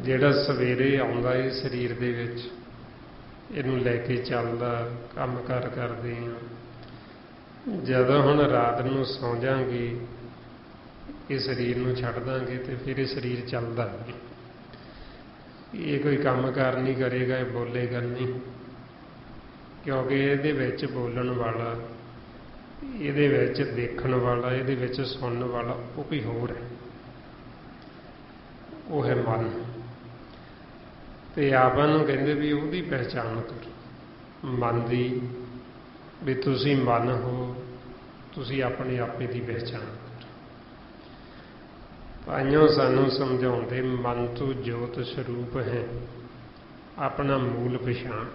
ਜਿਹੜਾ ਸਵੇਰੇ ਆਉਂਦਾ ਇਹ ਸਰੀਰ ਦੇ ਵਿੱਚ, ਇਹਨੂੰ ਲੈ ਕੇ ਚੱਲਦਾ, ਕੰਮ ਕਾਰ ਕਰਦੇ ਹਾਂ। ਜਦੋਂ ਹੁਣ ਰਾਤ ਨੂੰ ਸੌਂ ਜਾਵਾਂਗੇ, ਇਹ ਸਰੀਰ ਨੂੰ ਛੱਡ ਦਾਂਗੇ ਤੇ ਫਿਰ ਇਹ ਸਰੀਰ ਚੱਲਦਾ ਨਹੀਂ। ਇਹ ਕੋਈ ਕੰਮ ਕਾਰ ਨਹੀਂ ਕਰੇਗਾ, ਇਹ ਬੋਲੇਗਾ ਨਹੀਂ, ਕਿਉਂਕਿ ਇਹਦੇ ਵਿੱਚ ਬੋਲਣ ਵਾਲਾ, ਇਹਦੇ ਵਿੱਚ ਦੇਖਣ ਵਾਲਾ, ਇਹਦੇ ਵਿੱਚ ਸੁਣਨ ਵਾਲਾ ਉਹ ਕੋਈ ਹੋਰ ਹੈ, ਉਹ ਹੈ ਮਨ। ਤੇ ਆਪਾਂ ਨੂੰ ਕਹਿੰਦੇ ਵੀ ਉਹਦੀ ਪਹਿਚਾਣ ਕਰੋ, ਮਨ ਦੀ, ਵੀ ਤੁਸੀਂ ਮਨ ਹੋ, ਤੁਸੀਂ ਆਪਣੇ ਆਪੇ ਦੀ ਪਹਿਚਾਣ ਕਰੋ। ਭਾਈਓ ਸਾਨੂੰ ਸਮਝਾਉਂਦੇ ਮਨ ਤੋਂ ਜੋਤ ਸਰੂਪ ਹੈ, ਆਪਣਾ ਮੂਲ ਪਛਾਣ।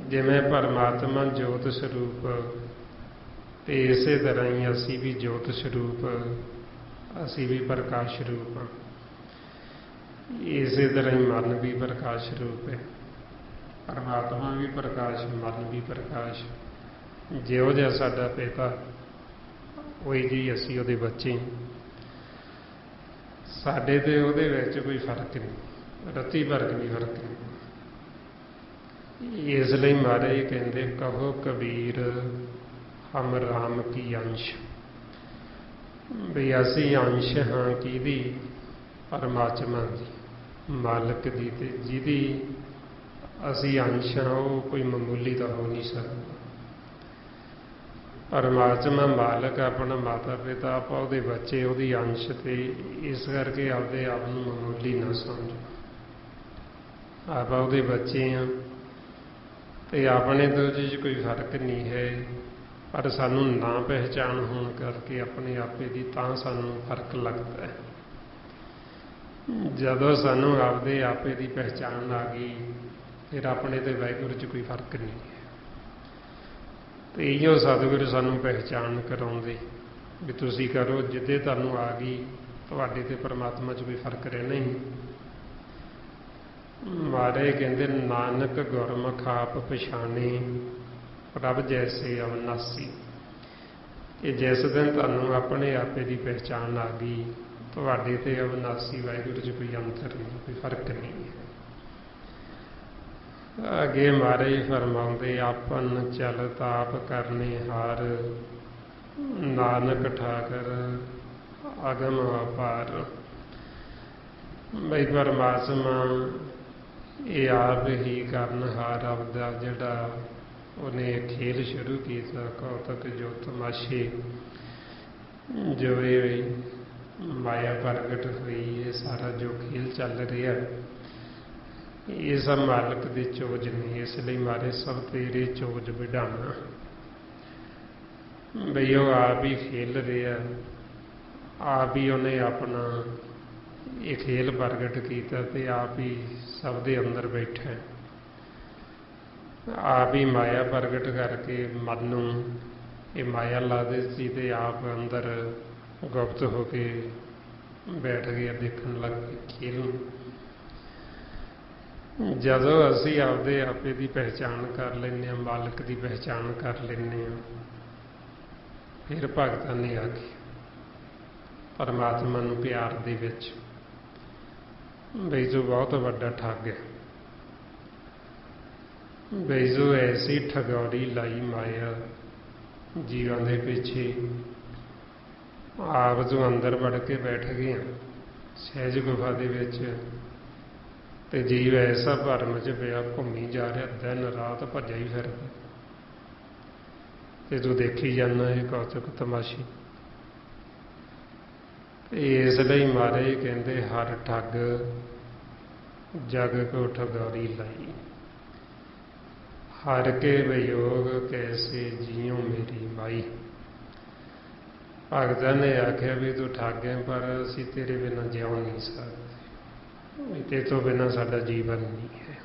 ਜਿਵੇਂ ਪਰਮਾਤਮਾ ਜੋਤ ਸਰੂਪ, ਤੇ ਇਸੇ ਤਰ੍ਹਾਂ ਹੀ ਅਸੀਂ ਵੀ ਜੋਤ ਸਰੂਪ, ਅਸੀਂ ਵੀ ਪ੍ਰਕਾਸ਼ ਸਰੂਪ ਹਾਂ। ਇਸੇ ਤਰ੍ਹਾਂ ਹੀ ਮਨ ਵੀ ਪ੍ਰਕਾਸ਼ ਸਰੂਪ ਹੈ, ਪਰਮਾਤਮਾ ਵੀ ਪ੍ਰਕਾਸ਼, ਮਨ ਵੀ ਪ੍ਰਕਾਸ਼। ਜਿਹੋ ਜਿਹਾ ਸਾਡਾ ਪਿਤਾ ਉਹੀ ਜਿਹੀ ਅਸੀਂ ਉਹਦੇ ਬੱਚੇ। ਸਾਡੇ ਤੇ ਉਹਦੇ ਵਿੱਚ ਕੋਈ ਫਰਕ ਨਹੀਂ, ਰੱਤੀ ਭਰ ਵੀ ਫਰਕ ਨਹੀਂ। ਇਸ ਲਈ ਮਹਾਰਾਜ ਕਹਿੰਦੇ ਕਹੋ ਕਬੀਰ ਹਮ ਰਾਮ ਕੀ ਅੰਸ਼, ਵੀ ਅਸੀਂ ਅੰਸ਼ ਹਾਂ ਕਿਹਦੀ? ਪਰਮਾਤਮਾ ਦੀ, ਮਾਲਕ ਦੀ। ਤੇ ਜਿਹਦੀ ਅਸੀਂ ਅੰਸ਼ ਹਾਂ ਉਹ ਕੋਈ ਮਾਮੂਲੀ ਤਾਂ ਹੋ ਨਹੀਂ ਸਕਦਾ। ਪਰਮਾਤਮਾ ਮਾਲਕ, ਆਪਣਾ ਮਾਤਾ ਪਿਤਾ, ਆਪਾਂ ਉਹਦੇ ਬੱਚੇ, ਉਹਦੀ ਅੰਸ਼। ਤੇ ਇਸ ਕਰਕੇ ਆਪਦੇ ਆਪ ਨੂੰ ਮਾਮੂਲੀ ਨਾ ਸਮਝੋ। ਆਪਾਂ ਉਹਦੇ ਬੱਚੇ ਹਾਂ ਤੇ ਆਪਣੇ ਤੋਂ ਜਿਹਦੇ 'ਚ ਕੋਈ ਫਰਕ ਨਹੀਂ ਹੈ, ਪਰ ਸਾਨੂੰ ਨਾ ਪਹਿਚਾਣ ਹੋਣ ਕਰਕੇ ਆਪਣੇ ਆਪੇ ਦੀ ਤਾਂ ਸਾਨੂੰ ਫਰਕ ਲੱਗਦਾ ਹੈ। ਜਦੋਂ ਸਾਨੂੰ ਆਪਦੇ ਆਪੇ ਦੀ ਪਹਿਚਾਣ ਆ ਗਈ, ਫਿਰ ਆਪਣੇ ਤੇ ਵਾਹਿਗੁਰੂ 'ਚ ਕੋਈ ਫਰਕ ਨਹੀਂ ਹੈ। ਤੇ ਇਹੋ ਸਤਿਗੁਰੂ ਸਾਨੂੰ ਪਹਿਚਾਣ ਕਰਾਉਂਦੇ ਵੀ ਤੁਸੀਂ ਕਰੋ, ਜਿੱਦੇ ਤੁਹਾਨੂੰ ਆ ਗਈ, ਤੁਹਾਡੇ ਤੇ ਪਰਮਾਤਮਾ 'ਚ ਕੋਈ ਫਰਕ ਰਹਿਣਾ ਹੀ। ਮਹਾਰਾਜ ਕਹਿੰਦੇ ਨਾਨਕ ਗੁਰਮੁਖ ਆਪ ਪਛਾਣੇ, ਪ੍ਰਭ ਜੈਸੇ ਅਵਨਾਸੀ। ਕਿ ਜਿਸ ਦਿਨ ਤੁਹਾਨੂੰ ਆਪਣੇ ਆਪੇ ਦੀ ਪਹਿਚਾਣ ਆ ਗਈ, ਤੁਹਾਡੇ ਤੇ ਅਵਨਾਸੀ ਵਾਹਿਗੁਰੂ 'ਚ ਕੋਈ ਅੰਤਰ ਨਹੀਂ, ਕੋਈ ਫਰਕ ਨਹੀਂ ਹੈ। ਅੱਗੇ ਮਹਾਰਾਜ ਫਰਮਾਉਂਦੇ ਆਪਨ ਚਲਤ ਆਪ ਕਰਨੇ ਹਾਰ, ਨਾਨਕ ਠਾਕਰ ਅਗਮ ਅਪਾਰ। ਬਈ ਪਰਮਾਤਮਾ ਇਹ ਆਪ ਹੀ ਕਰਨਹਾਰ, ਆਪਦਾ ਜਿਹੜਾ ਉਹਨੇ ਖੇਲ ਸ਼ੁਰੂ ਕੀਤਾ, ਕੌਤਕ ਜੋ ਤਮਾਸ਼ੇ, ਜੋ ਇਹ ਮਾਇਆ ਪ੍ਰਗਟ ਹੋਈ, ਇਹ ਸਾਰਾ ਜੋ ਖੇਲ ਚੱਲ ਰਿਹਾ, ਇਹ ਸਭ ਮਾਲਕ ਦੇ ਚੋਜ ਨੇ। ਇਸ ਲਈ ਮਾਰੇ ਸਭ ਤੇਰੇ ਚੋਜ ਵਿਡਾਣਾ। ਬਈ ਉਹ ਆਪ ਹੀ ਖੇਲ ਰਿਹਾ, ਆਪ ਹੀ ਉਹਨੇ ਆਪਣਾ ਇਹ ਖੇਲ ਪ੍ਰਗਟ ਕੀਤਾ ਤੇ ਆਪ ਹੀ ਸਭ ਦੇ ਅੰਦਰ ਬੈਠਾ। ਆਪ ਹੀ ਮਾਇਆ ਪ੍ਰਗਟ ਕਰਕੇ ਮਨ ਨੂੰ ਇਹ ਮਾਇਆ ਲਾ ਦਿੱਤੀ ਤੇ ਆਪ ਅੰਦਰ ਗੁਪਤ ਹੋ ਕੇ ਬੈਠ ਗਿਆ, ਦੇਖਣ ਲੱਗ ਗਏ ਖੇਲ ਨੂੰ। ਜਦੋਂ ਅਸੀਂ ਆਪਦੇ ਆਪੇ ਦੀ ਪਹਿਚਾਣ ਕਰ ਲੈਂਦੇ ਹਾਂ, ਮਾਲਕ ਦੀ ਪਹਿਚਾਣ ਕਰ ਲੈਂਦੇ ਹਾਂ, ਫਿਰ ਭਗਤਾਂ ਨੇ ਆ ਕੇ ਪਰਮਾਤਮਾ ਨੂੰ ਪਿਆਰ ਦੇ ਵਿੱਚ, ਬਈ ਜੋ ਬਹੁਤ ਵੱਡਾ ਠੱਗ ਹੈ, ਬਈ ਜੋ ਐਸੀ ਠਗੌੜੀ ਲਾਈ ਮਾਇਆ ਜੀਵਾਂ ਦੇ ਪਿੱਛੇ, ਆਪ ਜੋ ਅੰਦਰ ਵੜ ਕੇ ਬੈਠ ਗਏ ਸਹਿਜ ਗੁਫਾ ਦੇ ਵਿੱਚ, ਤੇ ਜੀਵ ਐਸਾ ਭਰਮ 'ਚ ਪਿਆ, ਘੁੰਮੀ ਜਾ ਰਿਹਾ, ਦਿਨ ਰਾਤ ਭੱਜਿਆ ਹੀ ਫਿਰਦਾ। ਤੇ ਤੂੰ ਦੇਖੀ ਜਾਂਦਾ ਇਹ ਕੌਤਕ ਤਮਾਸ਼ੀ। ਇਸ ਲਈ ਮਹਾਰਾਜ ਕਹਿੰਦੇ ਹਰ ਠੱਗ ਜਗ ਕੋ ਠਗੌਰੀ ਲਾਈ, ਹਰ ਕੇ ਵਿਯੋਗ ਕੈਸੇ ਜੀਉ ਮੇਰੀ ਮਾਈ। ਭਗਤਾਂ ਨੇ ਆਖਿਆ ਵੀ ਤੂੰ ਠੱਗ ਹੈ, ਪਰ ਅਸੀਂ ਤੇਰੇ ਬਿਨਾਂ ਜਿਉ ਨਹੀਂ ਸਕਦੇ, ਤੇ ਤੋਂ ਬਿਨਾਂ ਸਾਡਾ ਜੀਵਨ ਨਹੀਂ ਹੈ।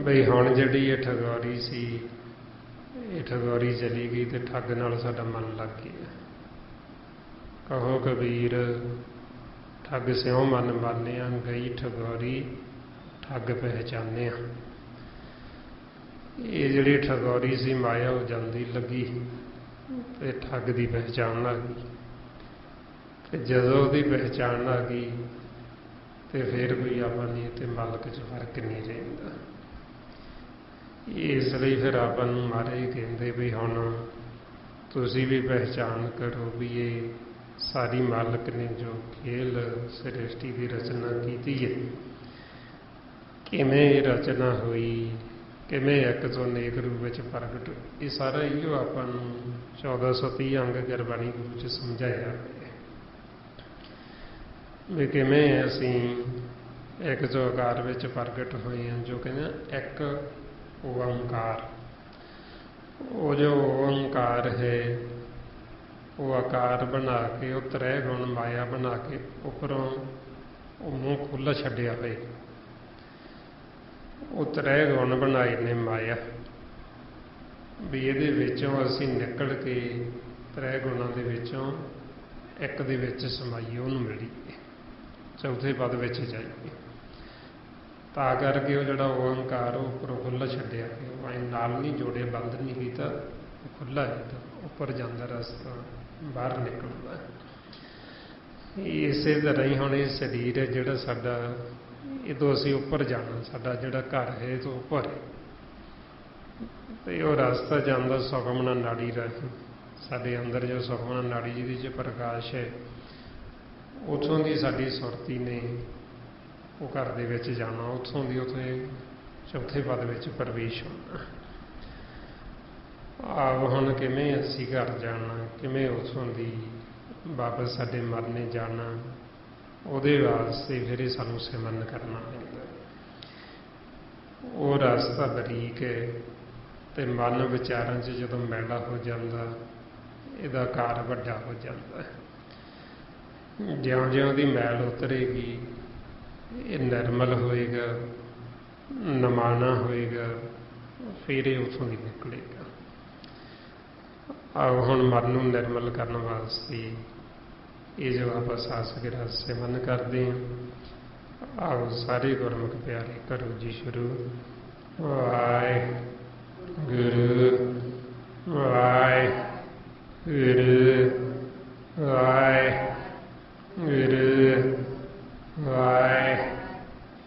ਬਈ ਹੁਣ ਜਿਹੜੀ ਇਹ ਠਗੌਰੀ ਸੀ, ਇਹ ਠਗੌਰੀ ਚਲੀ ਗਈ ਤੇ ਠੱਗ ਨਾਲ ਸਾਡਾ ਮਨ ਲੱਗ ਗਿਆ। ਕਹੋ ਕਬੀਰ ਠੱਗ ਸਿਉ ਮਨ ਮਾਨਿਆ, ਗਈ ਠਗੌਰੀ ਠੱਗ ਪਹਿਚਾਨਿਆ। ਇਹ ਜਿਹੜੀ ਠਗੌਰੀ ਸੀ ਮਾਇਆ ਉਹ ਜਾਂਦੀ ਲੱਗੀ ਤੇ ਠੱਗ ਦੀ ਪਹਿਚਾਣ ਆ ਗਈ। ਤੇ ਜਦੋਂ ਉਹਦੀ ਪਹਿਚਾਣ ਆ ਗਈ ਤੇ ਫਿਰ ਕੋਈ ਆਪਾਂ ਨਹੀਂ ਤੇ ਮਾਲਕ 'ਚ ਫਰਕ ਨਹੀਂ ਰਹਿੰਦਾ। ਇਸ ਲਈ ਫਿਰ ਆਪਾਂ ਨੂੰ ਮਹਾਰਾਜ ਕਹਿੰਦੇ ਵੀ ਹੁਣ ਤੁਸੀਂ ਵੀ ਪਹਿਚਾਣ ਕਰੋ ਵੀ ਇਹ ਸਾਰੀ ਮਾਲਕ ਨੇ ਜੋ ਖੇਲ ਸ੍ਰਿਸ਼ਟੀ ਦੀ ਰਚਨਾ ਕੀਤੀ ਹੈ, ਕਿਵੇਂ ਇਹ ਰਚਨਾ ਹੋਈ, ਕਿਵੇਂ ਇੱਕ ਤੋਂ ਅਨੇਕ ਰੂਪ ਵਿੱਚ ਪ੍ਰਗਟ। ਇਹ ਸਾਰਾ ਇਹੋ ਆਪਾਂ ਨੂੰ 1430 ਅੰਗ ਗੁਰਬਾਣੀ ਗੁਰੂ 'ਚ ਸਮਝਾਇਆ ਹੈ ਵੀ ਕਿਵੇਂ ਅਸੀਂ ਇੱਕ ਜੋ ਆਕਾਰ ਵਿੱਚ ਪ੍ਰਗਟ ਹੋਏ ਹਾਂ, ਜੋ ਕਹਿੰਦੇ ਇੱਕ ਓੰਕਾਰ। ਉਹ ਜੋ ਓੰਕਾਰ ਹੈ ਉਹ ਆਕਾਰ ਬਣਾ ਕੇ, ਉਹ ਤ੍ਰੈ ਗੁਣ ਮਾਇਆ ਬਣਾ ਕੇ ਉੱਪਰੋਂ ਉਹ ਮੂੰਹ ਖੁੱਲ੍ਹਾ ਛੱਡਿਆ ਹੋਏ, ਉਹ ਤ੍ਰੈ ਗੁਣ ਬਣਾਏ ਨੇ ਮਾਇਆ। ਵੀ ਇਹਦੇ ਵਿੱਚੋਂ ਅਸੀਂ ਨਿਕਲ ਕੇ ਤ੍ਰੈ ਗੁਣਾਂ ਦੇ ਵਿੱਚੋਂ ਇੱਕ ਦੇ ਵਿੱਚ ਸਮਾਈਏ, ਉਹਨੂੰ ਮਿਲੀਏ, ਚੌਥੇ ਪਦ ਵਿੱਚ ਜਾਈਏ। ਤਾਂ ਕਰਕੇ ਉਹ ਜਿਹੜਾ ਓੰਕਾਰ ਉਹ ਉੱਪਰੋਂ ਖੁੱਲ੍ਹਾ ਛੱਡਿਆ ਗਿਆ, ਉਹ ਐਂ ਨਾਲ ਨਹੀਂ ਜੋੜੇ, ਬੰਦ ਨਹੀਂ ਕੀਤਾ, ਉਹ ਖੁੱਲ੍ਹਾ ਹੈ ਤਾਂ ਉੱਪਰ ਜਾਂਦਾ ਰਸਤਾ ਬਾਹਰ ਨਿਕਲਦਾ। ਇਸੇ ਤਰ੍ਹਾਂ ਹੀ ਹੁਣ ਇਹ ਸਰੀਰ ਹੈ ਜਿਹੜਾ ਸਾਡਾ, ਇਹ ਤੋਂ ਅਸੀਂ ਉੱਪਰ ਜਾਣਾ, ਸਾਡਾ ਜਿਹੜਾ ਘਰ ਹੈ ਇਹ ਤੋਂ ਉੱਪਰ ਹੈ। ਤੇ ਉਹ ਰਸਤਾ ਜਾਂਦਾ ਸੁਖਮਨਾ ਨਾੜੀ ਰਾਹੀਂ। ਸਾਡੇ ਅੰਦਰ ਜੋ ਸੁਖਮਨਾ ਨਾੜੀ ਜਿਹਦੇ 'ਚ ਪ੍ਰਕਾਸ਼ ਹੈ, ਉੱਥੋਂ ਦੀ ਸਾਡੀ ਸੁਰਤੀ ਨੇ ਉਹ ਘਰ ਦੇ ਵਿੱਚ ਜਾਣਾ, ਉੱਥੋਂ ਦੀ ਉੱਥੇ ਚੌਥੇ ਪਦ ਵਿੱਚ ਪ੍ਰਵੇਸ਼ ਹੋਣਾ। ਆਪ ਹੁਣ ਕਿਵੇਂ ਅਸੀਂ ਘਰ ਜਾਣਾ, ਕਿਵੇਂ ਉੱਥੋਂ ਦੀ ਵਾਪਸ ਸਾਡੇ ਮਨ ਨੇ ਜਾਣਾ, ਉਹਦੇ ਵਾਸਤੇ ਫਿਰ ਇਹ ਸਾਨੂੰ ਸਿਮਰਨ ਕਰਨਾ ਪੈਂਦਾ। ਉਹ ਰਸਤਾ ਬਰੀਕ ਹੈ ਤੇ ਮਨ ਵਿਚਾਰਾਂ 'ਚ ਜਦੋਂ ਮੈਲਾ ਹੋ ਜਾਂਦਾ, ਇਹਦਾ ਆਕਾਰ ਵੱਡਾ ਹੋ ਜਾਂਦਾ। ਜਿਉਂ-ਜਿਉਂ ਦੀ ਮੈਲ ਉਤਰੇਗੀ ਇਹ ਨਿਰਮਲ ਹੋਏਗਾ, ਨਮਾਣਾ ਹੋਏਗਾ, ਫਿਰ ਇਹ ਉੱਥੋਂ ਦੀ ਨਿਕਲੇਗਾ। ਆਓ ਹੁਣ ਮਨ ਨੂੰ ਨਿਰਮਲ ਕਰਨ ਵਾਸਤੇ ਇਹ ਜੋ ਆਪਾਂ ਸਾਸਕ ਰਸ ਸਿਮਰਨ ਕਰਦੇ ਹਾਂ, ਆਓ ਸਾਰੇ ਗੁਰਮੁਖ ਪਿਆਰੇ ਕਰੋ ਜੀ ਸ਼ੁਰੂ। ਵਾਹਿਗੁਰੂ ਵਾਹਿਗੁਰੂ ਵਾਹਿਗੁਰੂ ਵਾਹਿਗੁਰੂ ਵਾਹਿਗੁਰੂ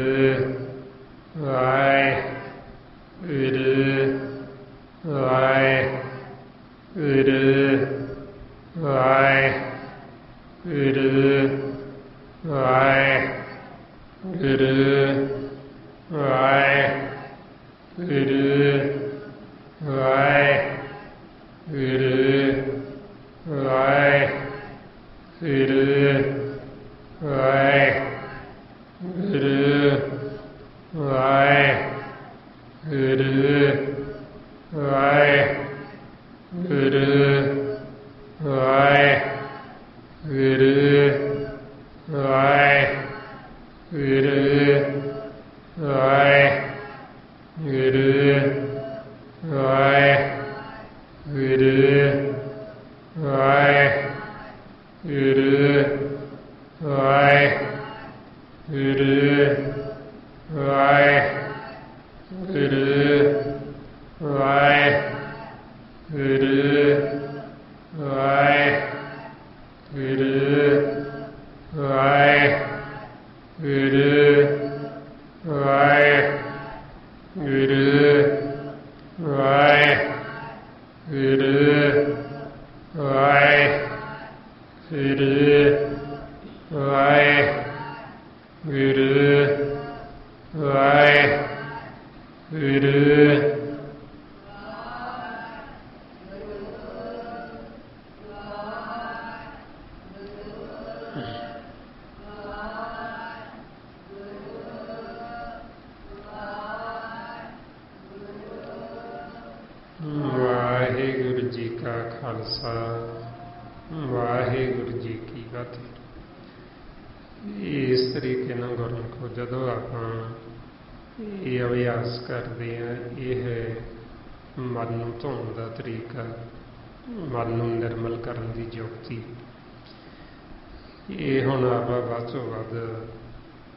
ਵਾਹਿਗੁਰੂ ਵਾਹਿਗੁਰੂ ਵਾਹਿਗੁਰੂ खालसा वाहिगुरु जी की फतेह। इस तरीके नाल गुरमुखो जदों आपां ये अभ्यास करते हैं, यह है मन नूं धोण दा तरीका, मन नूं निर्मल करन दी जुगती। ये हुण आपां वध तों वध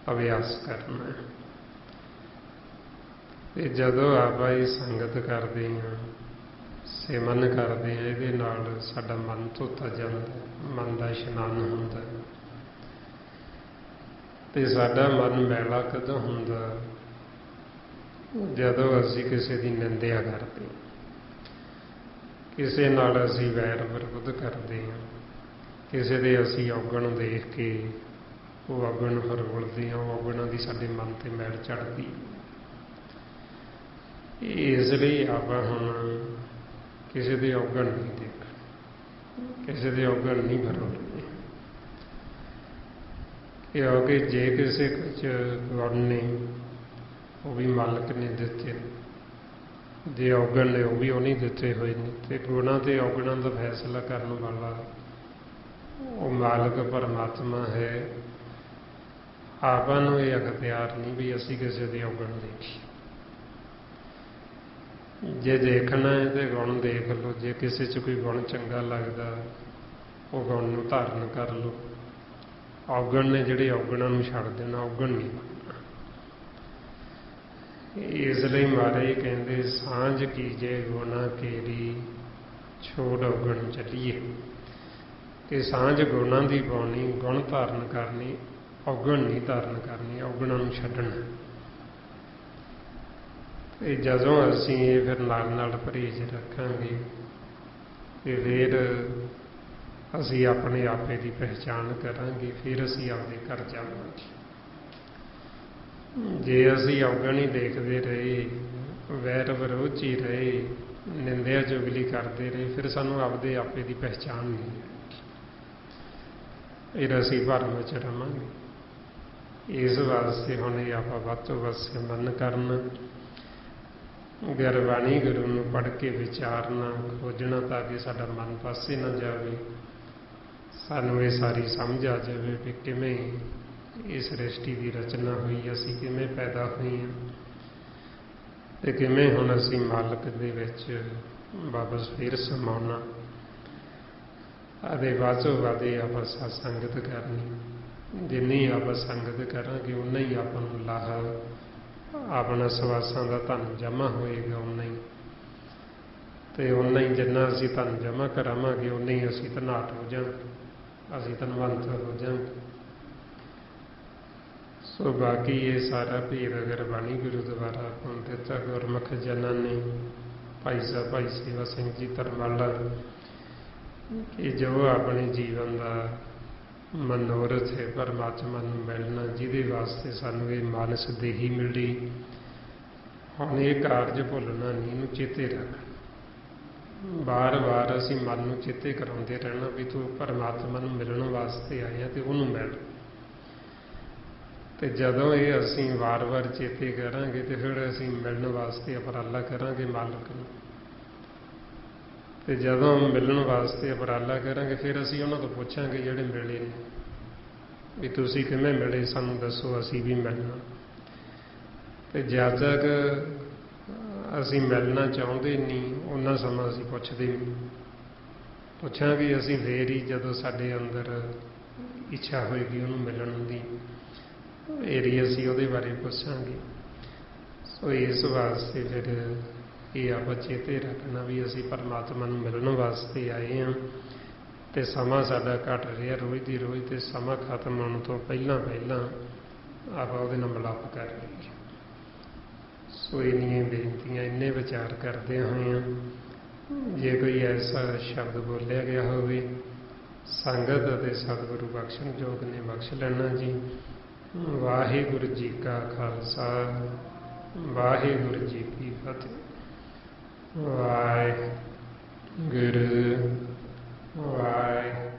अभ्यास करना है। ते जदों आपां ये संगत करते हैं, सिमरन करते हैं, ये नाल साडा मन धोता जांदा, मन दा इशनान हुंदा। ते साडा मन मैला कदों हुंदा? जदों असीं किसी की निंदिया करते, किसी नाल असीं वैर विरोध करते हैं, किसी दे असीं औगण देख के वो औगण फरोलते हैं, वो औगणों की साडे मन ते मैल चढ़ती। इसलिए आपां हुण किसी दे औगण नहीं देखणे, किसी दे औगण नहीं फरोलने, क्योंकि जे किसी कुछ गुण ने वो भी मालक ने दिते, जे औगण ने वो भी उन्हीं दिते हुए ने। ते गुणा ते औगणों का फैसला करने वाला वो मालक परमात्मा है। आपां नूं ये अख्तियार नहीं भी असीं किसी दे औगण देखीए। जे देखना है तो गुण देख लो, जे किसी च कोई गुण चंगा लगता वो गुण नूं धारण कर लो। औगण ने जिहड़े औगणों नूं छड्ड देना, औगण नहीं बनना। इसलिए महाराज कहते सांझ कीजे गुणा केरी छोड़ औगण चलिए, कि सांझ गुणों की पाउणी, गुण धारण करनी, औगण नहीं धारण करनी, औगणों नूं छड्डना। ते जदों असीं ये फिर नाल परहेज रखांगे ते फिर असीं अपने आपे की पहचान करांगे, फिर असीं आपदे घर जावांगे। जे असीं औगण ही देखते रहे, वैर विरोध च ही रहे, निंदिया चुगली करते रहे, फिर सानूं आपदे आपे की पहचान नहीं होगी, फिर असीं भरम च रहांगे। इस वास्ते हुण ये आपां वध तों वध सिमरन करना, गुरबाणी गुरु नूं पढ़ के विचारना, खोजना, ताकि साडा मन पासे ना जाए, सानूं ये सारी समझ आ जाए कि किवें इस सृष्टि की रचना हुई, असीं किवें पैदा होए हां ते किवें हुण असीं मालक दे विच वापस फिर समाउणा। अते वध तों वध आपां सत्संगत करनी, जिन्नी आपां संगत करांगे उन्ना ही आपां नूं लाह अपना सवासां का धन जमा होएगा, उन्ना ही ते उन्ना ही जिन्ना असीं धन जमा करावांगे उन्ना ही असीं धनाट हो जावांगे, असीं धनवंत हो जावांगे। सो बाकी ये सारा भेद गुरबाणी गुरु द्वारा आपां नूं दिता गुरमुख जनां ने। भाई साहब भाई सेवा सिंह जी धर्माला, कि जो अपने जीवन का मनोरथ है परमात्मा नूं मिलना, जिहदे वास्ते सानूं ये मानस देही मिली, हुण ये कारज भुलना नहीं, इहनूं चेते रखना। बार बार असीं मन नूं चेते कराउंदे रहना भी तूं परमात्मा नूं मिलण वास्ते आए हैं ते उहनूं मिल। ते जदों ये असीं वार वार चेते करांगे ते फिर असीं मिलण वास्ते उपराला करांगे मालक नूं। ते जदों मिलण वास्ते उपराला करांगे फिर असीं उन्हां तों पुछांगे जिहड़े मिले ने भी तुसीं किवें मिले, सानूं दसो, असीं भी मिलना। ते जद तक असीं मिलना चाहुंदे नहीं उन्ना समां असीं पुछदे नहीं। पुछांगे असीं फेर ही जदों साडे अंदर इच्छा होएगी उहनूं मिलण दी, फिर ही असीं उहदे बारे पुछांगे। सो इस वास्ते फिर ये आपां चेते रखना भी असीं परमात्मा नूं मिलण वास्ते आए हां ते समां साडा घट रिहा रोज़ दी रोज़, ते समां खत्म होण तो पहिलां पहिलां आपां उहदे नाल मिलाप कर लईए। सो इन्नियां बेनतियां, इन्ने विचार करदे होए जे कोई ऐसा शब्द बोलिया गया होवे संगत अते सतगुरु बख्शण जोग ने बख्श लेना जी। वाहिगुरु जी का खालसा वाहिगुरु जी की फतेह। वाहिगुरु वाहिगुरु।